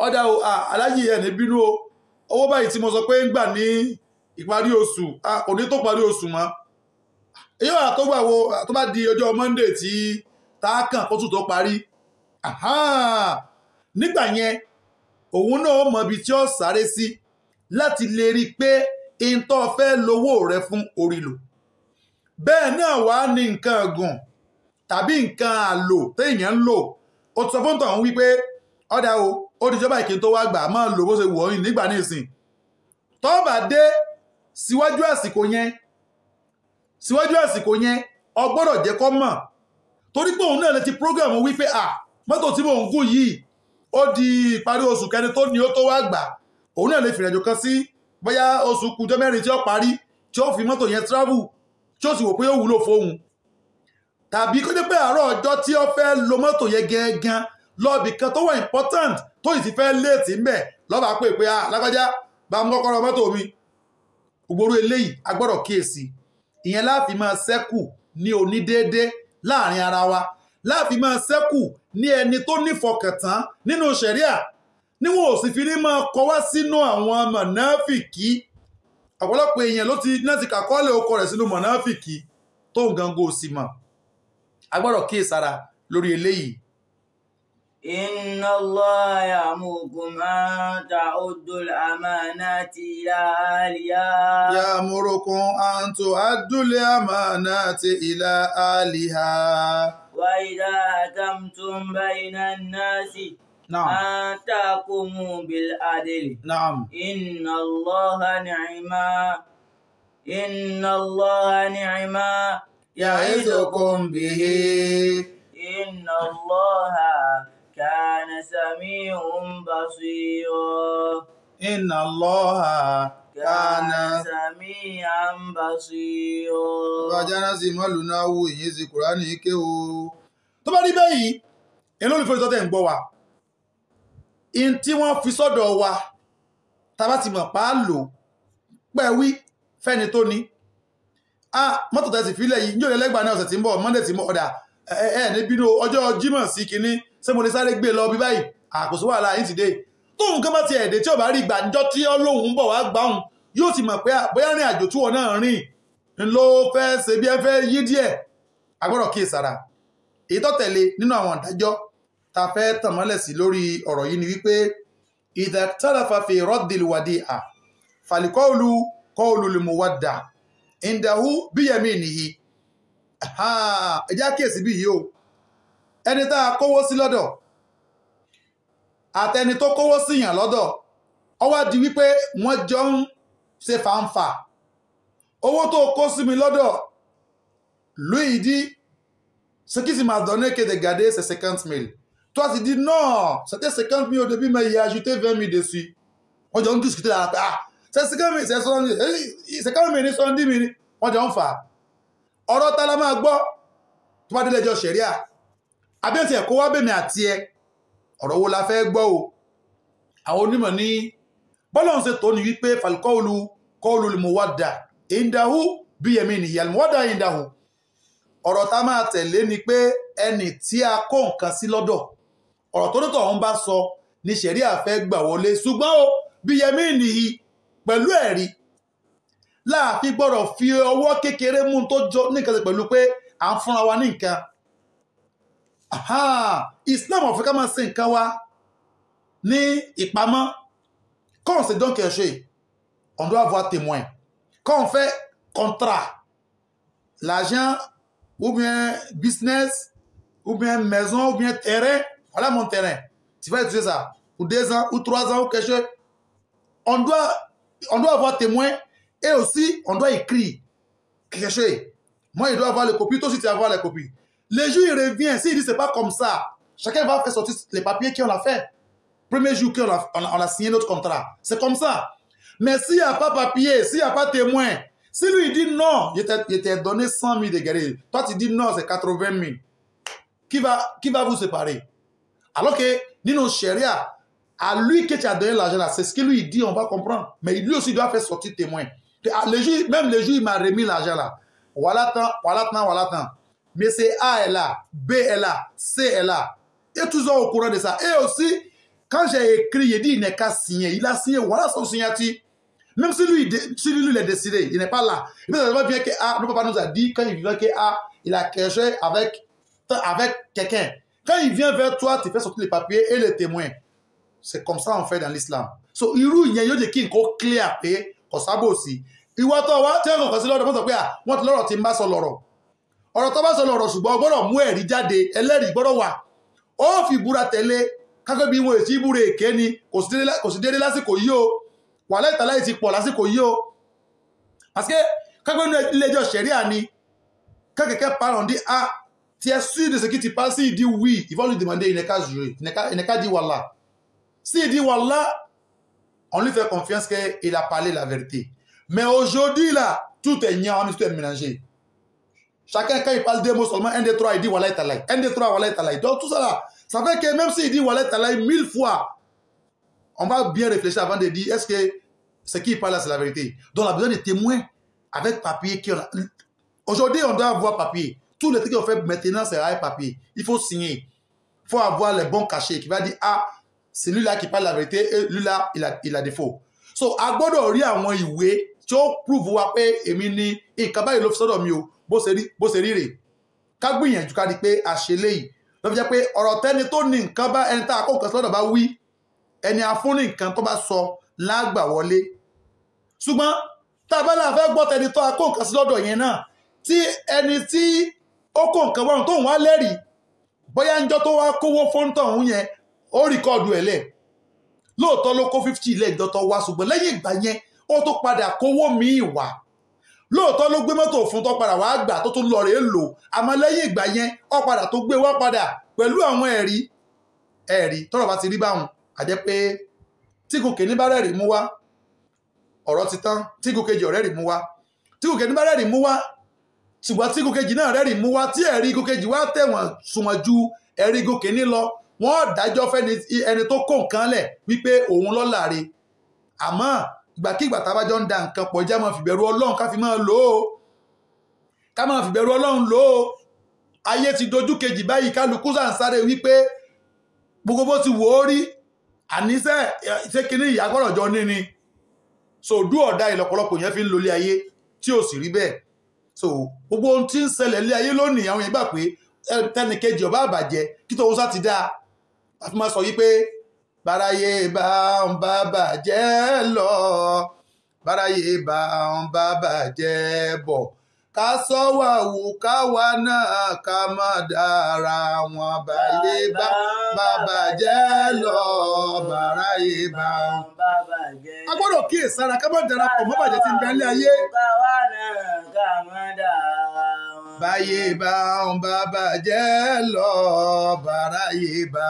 ọ̀dà aláyí ẹni bínú o owó báyìí tí mo sọ pé ń gbà ní ìparí oṣù kò ní tó parí oṣù mọ́ èyí wà tó gbà wo tó bá di ọjọ́ Monday tí táàkàn kó tún tó parí nígbà yẹn òun náà mọ ibi tí ó sáré sí láti lè rí i pé ìntọ́ fẹ́ lówó rẹ fún orí lò bẹ́ẹ̀ náà wá ní nǹkan ẹ̀gùn tàbí nǹkan àlò téèyàn ń lò ó ti sọ fún tọ̀hún wípé ọ̀dà ó di ìjọba ìkíni tó wá gbà máa lò bó ṣe wọ̀ ọ́ nígbà ní ìsìn tó bá dé síwájú àsìkò yẹn o gbọ́dọ̀ jẹ́ kó mọ̀ torí pé òun náà lè ti program wípé mọ́tò tí mò ń gùn yìí ó di ìparí oṣù kẹrin tó ní ó tó wá gbà òun náà lè fìrìnàjò kan sí bóyá oṣù kùjọ mẹ́rin tí ó parí tí ó fi mọ́tò yẹn travel tí ó sì wò pé ó wúlò fóun tàbí kó jẹ́ pé àárọ̀ ọjọ́ tí ó fẹ́ lo mọ́tò yẹn gẹ́gẹ́ lọ́ọ̀bì kan tó wà important tó sì ti fẹ́ léètì ńbẹ̀ lọ́ba pé lágbájá bá mú kọ́kọ́rọ́ mọ́tò mi gbogbo eléyìí a gbọ́dọ̀ kíyèsí ìyẹn láàfin máa ṣẹ́kù ní onídéédé láàrin ara wa láàfin máa ṣẹ́kù ní ẹni tó nífọkàntán nínú ṣẹ̀ríà níwọ̀n ò sì fi ní máa kọ wá sínú àwọn mọ̀náfìkì ọ̀pọ̀lọpọ̀ èèyàn ló ti náà ti kàkọ́lẹ̀ okọ rẹ̀ sínú mọ̀náfìkì tó ń gangan òsì mọ̀ a gbọ́dọ̀ kíyèsára lórí eléyìí. Inna Allah ya'murukum an ta'uddul amanati ila ahliha. Ya'murukum an tu'addul amanati ila ahliha. Wa idha hakamtum bayna an-nasi نعم أن تقوموا بالعدل. نعم إن الله نعم يعظكم به إن الله كان سميعا بصيرا. إن الله كان سميعا بصيرا. Bàjánà sí mọ́lù náà wò ìyẹn sí Kùránì ké o. Tó bá rí báyìí, ẹni olùfẹ́ ìtọ́tẹ̀ ń gbọ́ wa. In tí wọ́n fi sọ́dọ̀ wa, tàbá ti mọ̀ pa á lò, pẹ̀wí fẹ́ni tó ní mọ́tò tẹ̀sí fílẹ̀ yìí ní òlẹ́lẹ́gbà ní ọ̀sẹ̀ tí ń bọ̀ Monday tí ń bọ̀ ọ̀dà ní bínú ọjọ́ Jímọ̀ sí kinní ṣé mo ní sáré gbé lọ bí báyìí àkóso wà láàyè ti dé tóun kan bá ti ẹ̀dẹ̀ tí ò bá rí ìgbà níjọ́ tí ó lóun ń bọ̀ wá gbà òun yóò ti mọ̀ pé bóyá rìn àjò tí wọn náà rìn ló fẹ́ ṣe bí ẹ fẹ́ yí díẹ̀ agbọ́dọ̀ kíyè sára èyí tó tẹ̀lé nínú àwọn ìdájọ́ ta fẹ́ tàn mọ́lẹ̀ sí lórí ọ̀rọ̀ yìí ni wípé idha ikhtalafa fi raddil wadi'a falikọ́ọ̀lù kọ́ọ̀lù limuwadda indahu biyaminihi ẹjá kíyèsí bí yìí o ẹni tá a kówó sí lọ́dọ̀ àtẹni tó kówó síyàn lọ́dọ̀ ó wá di wípé wọ́n jọ ń ṣe fàǹfà owó tó kó sí mi lọ́dọ̀ lui dit ce qui m'a donné que de garder c'est 50 000 toi tu dis non c'était 50 000 au début mais il a ajouté 20 000 dessus on jọ ń discuter là c'est 50 000 c'est 70 000 c'est 40 000 70 000 on jọ ń fà ọ̀rọ̀ ta la máa gbọ́ tó bá délé ẹjọ́ ṣẹ̀ríà àbí ẹ̀tì ẹ̀kọ́ wá bèmí àti ẹ ọ̀rọ̀ wo la fẹ́ gbọ́ o àwọn onímọ̀ ní bọ́lọ̀ ń ṣe tó ní wípé falikọ́ọ̀lù kọ́ọ̀lù limuwadda indahu biyaminihi al-muwadda indahu ọ̀rọ̀ tá máa tẹ̀lé ni pé ẹni tí a kó nǹkan sí lọ́dọ̀ ọ̀rọ̀ tó dọ́tọ̀ ọ̀hún bá sọ ní ṣẹ̀ríà fẹ́ gbà wọlé ṣùgbọ́n o biyaminihi pẹ̀lú ẹ̀rí láàfin gbọ́dọ̀ fi ọwọ́ kékeré mú tó jọ nìkan pẹ̀lú pé à ń fúnra wa ní nǹkan Islam ọ̀fẹ́ ká máa ṣe nǹkan wa ní ìpamọ́ quand on se donne quelque chose on doit avoir témoin quand on fait contrat l'argent ou bien business ou bien maison ou bien terrain voilà mon terrain tu vas utiliser ça pour 2 ans ou 3 ans ou quelque chose on doit avoir témoin et aussi on doit écrire quelque chose moi il doit avoir les copies toi aussi tu vas avoir les copies le jour il revient s'il dit c'est pas comme ça chacun va faire sortir les papiers qu'on a fait premier jour qu'on a signé notre contrat c'est comme ça mais s'il n'y a pas papier s'il n'y a pas témoin si lui il dit non il t'a donné 100 000 de guérir toi tu dis non c'est 80 000 qui va vous séparer alors que Nino Sharia à lui que tu as donné l'argent là c'est ce que lui il dit on va comprendre mais lui aussi doit faire sortir témoin même le jour il m'a remis l'argent là voilà tant mais c'est A est là, B est là, C est là. Et toujours au courant de ça. Et aussi, quand j'ai écrit, il dit il n'est qu'à signer. Il a signé, voilà son signature. Même si lui l'a décidé, il n'est pas là. Et puis, ça vient que A, le papa nous a dit, quand il vient que A, il a caché avec quelqu'un. Quand il vient vers toi, tu fais sortir les papiers et les témoins. C'est comme ça on fait dans l'islam. So, il y a des qui sont clairs, comme ça aussi. Il va t'avoir, tiens, on va se l'ordre, on va te l'ordre, tu m'as sur l'ordre. Ọ̀rọ̀ tó bá sọ lọ́rọ̀ ṣùgbọ́n gbọ́dọ̀ mú ẹ̀rí jáde ẹlẹ́rìí gbọ́dọ̀ wà ó fi búra tẹ̀lé kákẹ́ bí wọn èsì ìbúra èké ni kò sí déédéé lásìkò yìí o wà láìta láì ti pọ̀ lásìkò yìí o parce que kákẹ́ ní ilé ẹjọ́ ṣẹ̀ríà ni kẹ́kẹ́kẹ́ parent dit ah tu es sûr de ce qui te passe s'il dit oui ils vont lui demander il n'est qu'à jurer il n'est qu'à dire wallah s'il dit wallah on lui fait confiance qu'il a parlé la vérité mais aujourd'hui là tout est niant tout est mélangé. Chacun, quand il parle deux mots seulement, 1, 2, 3, il dit Wallah Talaï. 1, 2, 3, Wallah Talaï. Donc tout ça là, ça fait que même s'il dit Wallah Talaï 1000 fois, on va bien réfléchir avant de dire est-ce que ce qu'il parle là, c'est la vérité. Donc on a besoin de témoins avec papier. Aujourd'hui, on doit avoir papier. Tous les trucs qu'on fait maintenant, c'est avec papier. Il faut signer. Il faut avoir les bons cachets qui va dire ah, c'est lui-là qui parle la vérité et lui-là, il a défaut. So, à gbọ́dọ̀ rí àwọn ìwé tí ó prove wa pé èmi ni nǹkan báyìí ló fi sọ́dọ̀ mi o. Bó ṣe rí rè ká gbìyànjú ká di pé àṣẹlẹ̀ yìí ló fi jẹ́ pé ọ̀rọ̀ tẹ́ni tó ní nǹkan bá ẹni tá a kó nǹkan sí lọ́dọ̀ bá wí ẹni afún ní nǹkan tó bá sọ lágbà wọlé ṣùgbọ́n tá a bá là fẹ́ gbọ́ tẹni tó a kó nǹkan sí lọ́dọ̀ yẹn náà tí ẹni tí ó kó nǹkan wọ́n tó ń wá lẹ́rìí bóyá ń jọ tó wá kówó fóńtọ̀ ọ̀hún yẹn ó rìkọ́ọ̀dù ẹ̀ lẹ̀ lóòótọ́ ló kó 50 ilẹ̀ ìjọ tó wá ṣùgbọ́n lẹ́yìn ìgbà yẹn ó tó padà kówó míì wá lóòótọ́ ló gbé mọ́tò fún tó padà wá gbà tó tún lọ rèé lò àmọ́ lẹ́yìn ìgbà yẹn ó padà tó gbé wá padà pẹ̀lú àwọn ẹ̀rí tọ́rọ̀ bá ti rí báwọn àjẹ́ pé tí gòkè ní bá rẹ̀rí mú wá ọ̀rọ̀ ti tán tí gòkèjì ọ̀rẹ́ rí mú wá tí gòkè ní bá rẹ̀rí mú wá ṣùgbọ́n tí gòkèjì náà rẹ̀rí mú wá tí ẹ̀rí gòkèjì wá tẹ̀wọ̀n sùnwọ̀n ju ẹ̀rí gòkè ní lọ wọ́n dájọ́ fẹ́ni ẹni tó kó nǹkan lẹ̀ wípé òun ló láre àmọ́ ìgbàkígbà tá a bá jọ ń da nǹkan pọ̀ já máa fìbẹ̀rù ọlọ́run ká fi máa lò ó ká máa fìbẹ̀rù ọlọ́run lò ó ayé ti dojú kejì báyìí kálukú sàn sáré wípé gbogbo bó ti wò ó rí àníṣe ṣé kinní ìyá gbọ́dọ̀ jọ ní ni so dú ọ̀dà ìlọ́pọ̀lọpọ̀ yẹn fi ń lólé ayé tí ò sì rí bẹ́ẹ̀ so gbogbo ohun tí ń ṣẹlẹ̀ lé ayé lónìí àwọn yẹn gbà pé tẹnìkejì ọba àbàjẹ́ kí tòun sá ti dáa a fi máa sọ wípé báráyé bá ń bá bàjẹ́ lọ báráyé bá ń bá bàjẹ́ bọ̀ ká sọ wà wù káwa náà ká má dára wọn báyé bá bá bàjẹ́ lọ báráyé bá ń bá bàjẹ́. a gbọ́dọ̀ kíyèsára ká má darapọ̀ mọ́ bàjẹ́ tí ń bẹ nílé ayé. káwa náà ká má dára wọn. báyé bá ń bá bàjẹ́ lọ báráyé bá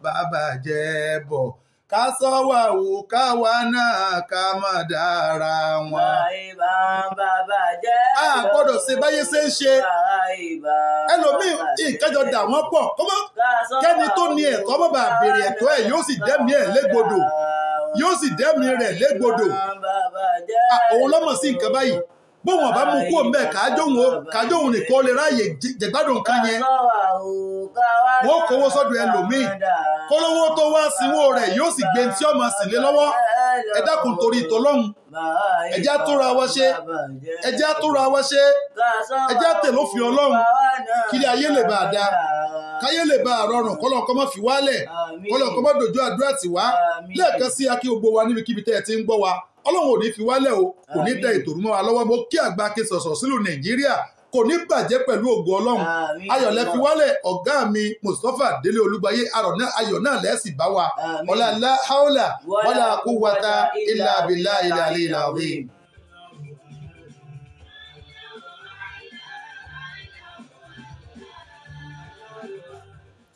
bá bàjẹ́ bọ̀ ká sọ wà wù káwa náà ká má dára wọn. báyé bá ń bá bàjẹ́ lọ. a gbọ́dọ̀ ṣe báyé ṣe ń ṣe ẹlòmíì ìkẹjọ dà wọ́n pọ̀ kẹ́ni tó ní ẹ̀tọ́ má bàa béèrè ẹ̀tọ́ ẹ̀ yóò sì dẹ́mi ẹ̀ légbodò yóò sì dẹ́mi rẹ̀ légbodò òun lọ́mọ̀ sí nǹkan báyìí bóun ọba mú kó mbẹ kájóhun nìkan ó lè ráàyè jẹgbádùn nǹkan yẹn wọn kówó sọ́dọ̀ ẹlòmíì kólówó tó wá sínwó rẹ̀ yóò sì gbé tí ọmọ sì lé lọ́wọ́ ẹ dákun torí ìtọ́lọ́hún ẹjẹ́ àtúra wa ṣe ẹjẹ́ àtúra wa ṣe ẹjẹ́ àtẹ̀lófin ọlọ́run kí ilé ayé lè bá a dá káyé lè bá a rọrùn kọ́lọ̀ kọ́ mọ́ fi wálẹ̀ kọ́lọ̀ kọ́ mọ́ dojú àdúrà tì wá lẹ́ẹ̀kan sí akí gbogbo wa níbikíbi tẹ́ ẹ ti ń gbọ́ wa ọlọ́run ò ní fi wálẹ̀ o kò ní tẹ ìtòrú mọ́ wa lọ́wọ́ mo kí àgbà kí sọ̀sọ̀ sílùú nàìjíríà kò ní bàjẹ́ pẹ̀lú ògo ọlọ́run ayọ̀lẹ́ fi wálẹ̀ ọ̀gá mi mustapha délé olúgbáyé ayọ̀ náà lẹ́sìn bá wa ọ̀là haúlà wàlà quwwata illa billahi al-aliyyil azim.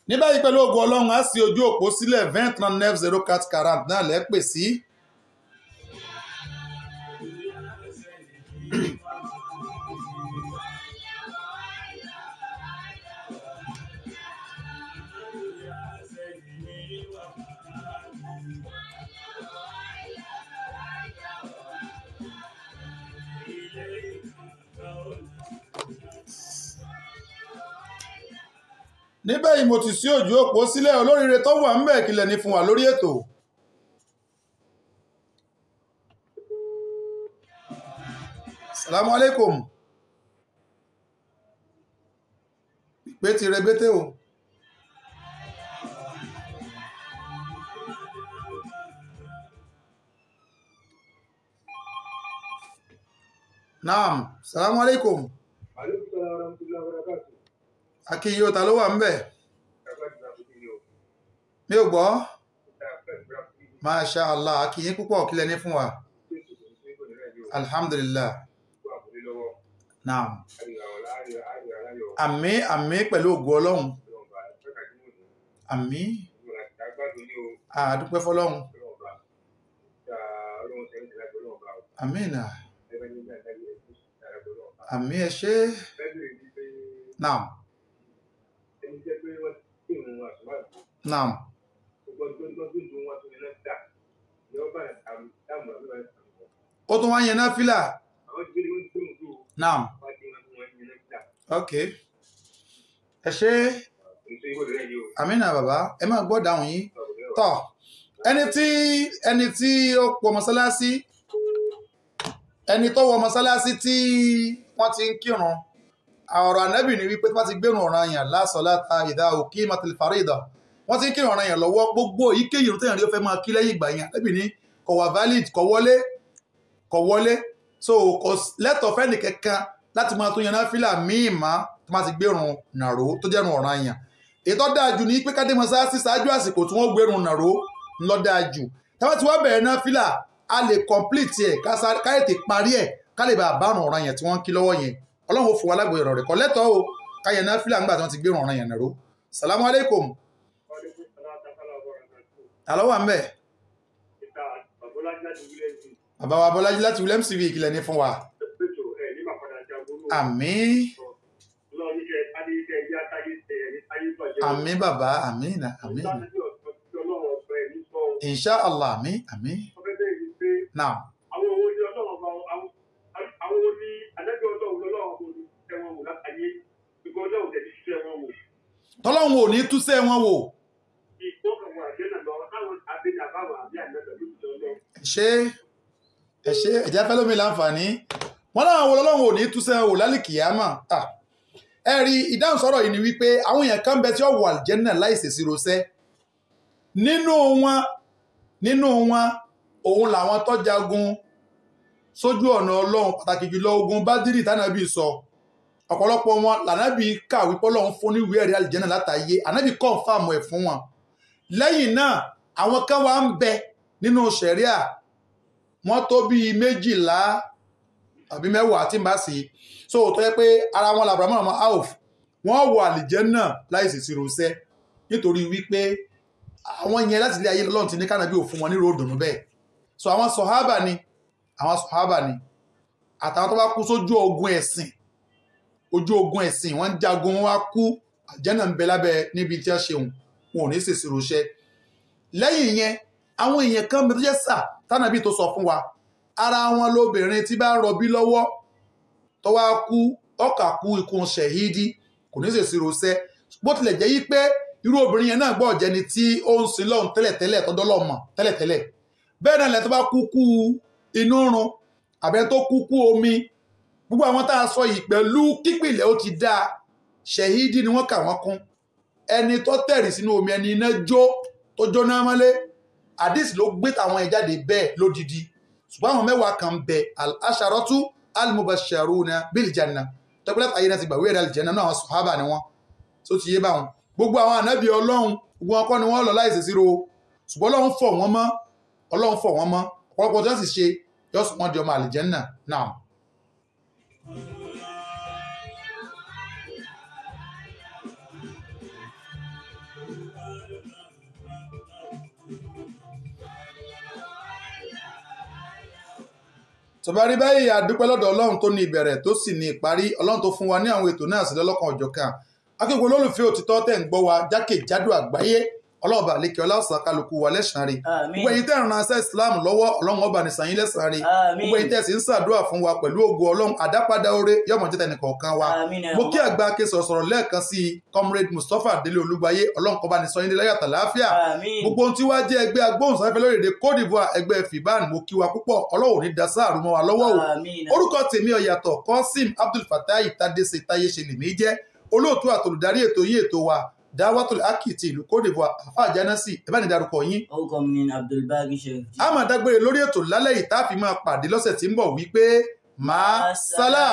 ní báyìí pẹ̀lú ògo ọlọ́run á sí ojú òpó sílẹ̀ 2039 náà lẹ́pẹ̀ sí. níbẹ̀ yìí mo ti sí ojú òpó sílẹ̀ olóríire tó wà ńbẹ̀ kílẹ̀ ní fún wa lórí ètò. Assalamu alaikum. ìpè ti rebete o. Naam, assalamu alaikum. Akíyó ta ló wà ń bẹ̀? Mi ò gbọ́. Masha Allah, akíyí púpọ̀ kílẹ̀ ní fún wa. Alhamdulillah. Naam. Àmín àmín pẹ̀lú ògo Ọlọ́run. Àmín. Àdúpẹ́ fọ́lọ́run. Àmín náà. Àmín ẹ ṣé. Naam. Naam. Ó tún wá yẹn náfílà. Naam. Okay. Ẹ ṣé. Àmínà bàbá, ẹ máa gbọ́ dáhùn yín. Tọ́, ẹni tí ó pọ̀ mọ́sálásí, ẹni tó wọ mọ́sálásí tí wọ́n ti ń kírun, ọ̀rọ̀ Ànábì ní wípé tí wọ́n ti gbérun ọ̀ranyàn la salata idha uqimatil farida. Wọ́n ti ń kírun ọ̀ranyàn lọ́wọ́ gbogbo ìkéyìí tó yàn rí ó fẹ́ máa kí lẹ́yìn ìgbà yẹn. Ànábì ní kò wà valid, kò wọlé. So kò lẹ́tọ̀ọ́ fẹ́ni kankan láti máa tún yan náfìlà míì má tó máa ti gbérun nàró tó jẹ́run ọ̀ranyàn. Ètò dáa jù ní pé ká dé mọ́sálásí ṣáájú àsìkò tí wọ́n gbérun nàró ńlọ dáa jù. Táwọn tí wọ́n bẹ̀rẹ̀ náfìlà a lè complete ẹ̀ ká ètè parí ẹ̀ ká lè bá àbárùn ọ̀ranyàn tí wọ́n ń kí lọ́wọ́ yẹn. Ọlọ́run ó fún wa lágbóyè ọ̀rọ̀ rẹ̀ kọ́ lẹ́tọ̀ọ́ o ká yan náfìlà ńgbà tí wọ́n ti gbérun ọ̀ranyàn nàró. Salamu alaikum. Àlọ́ wà ń bẹ̀. Bàbá wa Bọ́lájí láti Williams TV ìkìlẹ̀ ní fún wa. Àmín. Àmín bàbá, àmín náà, àmín náà. Insha Allah, àmín, àmín. Naam. tọ́lọ́run ò ní túṣẹ́ wọn wò. ẹ̀jẹ̀ fẹ́ lómi láǹfààní wọn láwọn wo lọ́lọ́run ò ní túṣẹ́ wọn wò lálìkìyámà. ẹ rí ìdáhùn sọ̀rọ̀ yìí ni wípé àwọn èèyàn kan bẹ tí ó wọ àlìjẹ́nà láìsèsí rosẹ́ nínú wọn òun làwọn tó jagun sójú ọ̀nà ọlọ́run pàtàkì jùlọ ogun bádírì tánàbí sọ ọ̀pọ̀lọpọ̀ wọn lànàbí kàwé pọ́lọ́run fún níwèé ẹ̀rí àlìjẹ́nà látàyé ànábì kọ́ǹfàmù ẹ̀ fún wọn. lẹ́yìn náà àwọn kan wá ń bẹ nínú ṣẹ̀ríà wọ́n tó bíi 12 àbí 10 tí n bá sí so tó yẹ pé ara wọn làbàmọ́ ọmọ Auf wọ́n wọ àlìjẹ́nà láìsèsí rosẹ́ nítorí wípé àwọn yẹn láti ilé ayé lọ́lọ́run ti ní kánàbí ò fún wọn ní ròdùnú bẹ́ẹ̀ so àwọn sọ̀hábà ni àtàwọn tó bá kú sójú ogun ẹ̀sìn wọ́n jagun wọ́n wá kú àlìjẹ́nà ń bẹ lábẹ́ níbi tí a ṣeun wọn ò ní sèṣì ròṣẹ́. lẹ́yìn yẹn àwọn èèyàn kan bẹ tó jẹ́ sà tánàbí tó sọ fún wa ara wọn lóbìnrin tí bá ń rọbí lọ́wọ́ tó wá kú ọkà kú ikú ṣẹ̀hídì kò ní sèṣì ròṣẹ́ bó tilẹ̀ jẹ́ yí pé irú obìnrin yẹn náà gbọ́ jẹni tí ó ń sin lọ́hùn tẹ́lẹ̀tẹ́lẹ̀ tọ́jọ́ lọ́mọ tẹ́lẹ̀tẹ́lẹ̀ bẹ́ẹ̀ náà lẹ́tọ́ bá kúkú inú run àbẹ́ tó kúkú omi gbogbo àwọn tá a sọ yìí pẹ̀lú kípìlẹ̀ ó ti dáa ṣẹ̀hídì ni wọ́n kà wọ́n kún ẹni tó tẹ̀rì sínú omi ẹni iná jó tó jóná mọ́lé àdìs ló gbé tàwọn ẹ̀ jáde bẹ́ẹ̀ lódìdí ṣùgbọ́n àwọn 10 kan bẹ al-asharatu al-mubashsharuna bil janna tọ́pẹ́lẹ́ ayé náà ti gbàwé ẹ̀rẹ́ al-janna náà àwọn sàhábà ni wọ́n tó ti yé báwọn gbogbo àwọn ànábì ọlọ́run gbogbo wọn kọ́ ni wọ́n lọ láìsí síro ṣùgbọ́n ọlọ́run fọ̀ wọ́n mọ́ ọ̀pọ̀lọpọ̀ tó sì ṣe yóò sọ wọ́n di ọmọ àlìjẹ́nnà náà. tọ́bárí báyìí àdúpẹ́ lọ́dọ̀ ọlọ́run tó ní ìbẹ̀rẹ̀ tó sì ní ìparí ọlọ́run tó fún wa ní àwọn ètò náà sí lọ́lọ́kan ọ̀jọ̀kan akẹ́kọ̀ọ́ olólùfẹ́ òtítọ́ tẹ̀ ń gbọ́ wa jákèjádò àgbáyé ọlọ́ọ̀bà àlékè ọlọ́ọ̀sán kálukú wa lẹ́sàn-án rí gbogbo ẹ̀yin tẹ́ ń ran aṣẹ́ Islam lọ́wọ́ ọlọ́run ọba nìsàn yín lẹ́sàn-án rí gbogbo ẹ̀yin tẹ́ sì ń ṣàdúrà fún wa pẹ̀lú ògo ọlọ́run àdápadà oore yọmọ jẹ́tẹ̀ nìkọ̀ọ̀kan wa mo kí àgbà ké sọ̀rọ̀ lẹ́ẹ̀kan sí Comrade Mustapha Délé Olúgbáyé ọlọ́run kó bá ní sọ yín láyọ̀ àtàlàáfíà gbogbo ohun tí wá jẹ́ ẹgbẹ́ agbóhùnsáfẹ́fẹ́ lórílẹ̀-èdè Côte d'Ivoire ẹgbẹ́ FIBAN mo kí wa púpọ̀ ọlọ́run ní dasáàrú mọ́ wa lọ́wọ́ o orúkọ tèmi ó yàtọ̀ Qasim Abdul Fatai Tadese táyé ṣe lèmi jẹ́ olóòtú àtolùdarí ètò yìí ètò wa Dáwàtúl Hákì ti ìlú Côte d'Ivoire àfáà Jánásì ẹ bá ní dárúkọ yín. orúkọ mi ni Abdulbari Sheriff. a máa dágbére lórí ètò lálẹ́ yìí tá a fi máa pàdé lọ́sẹ̀ tí ń bọ̀ wípé máa sálà.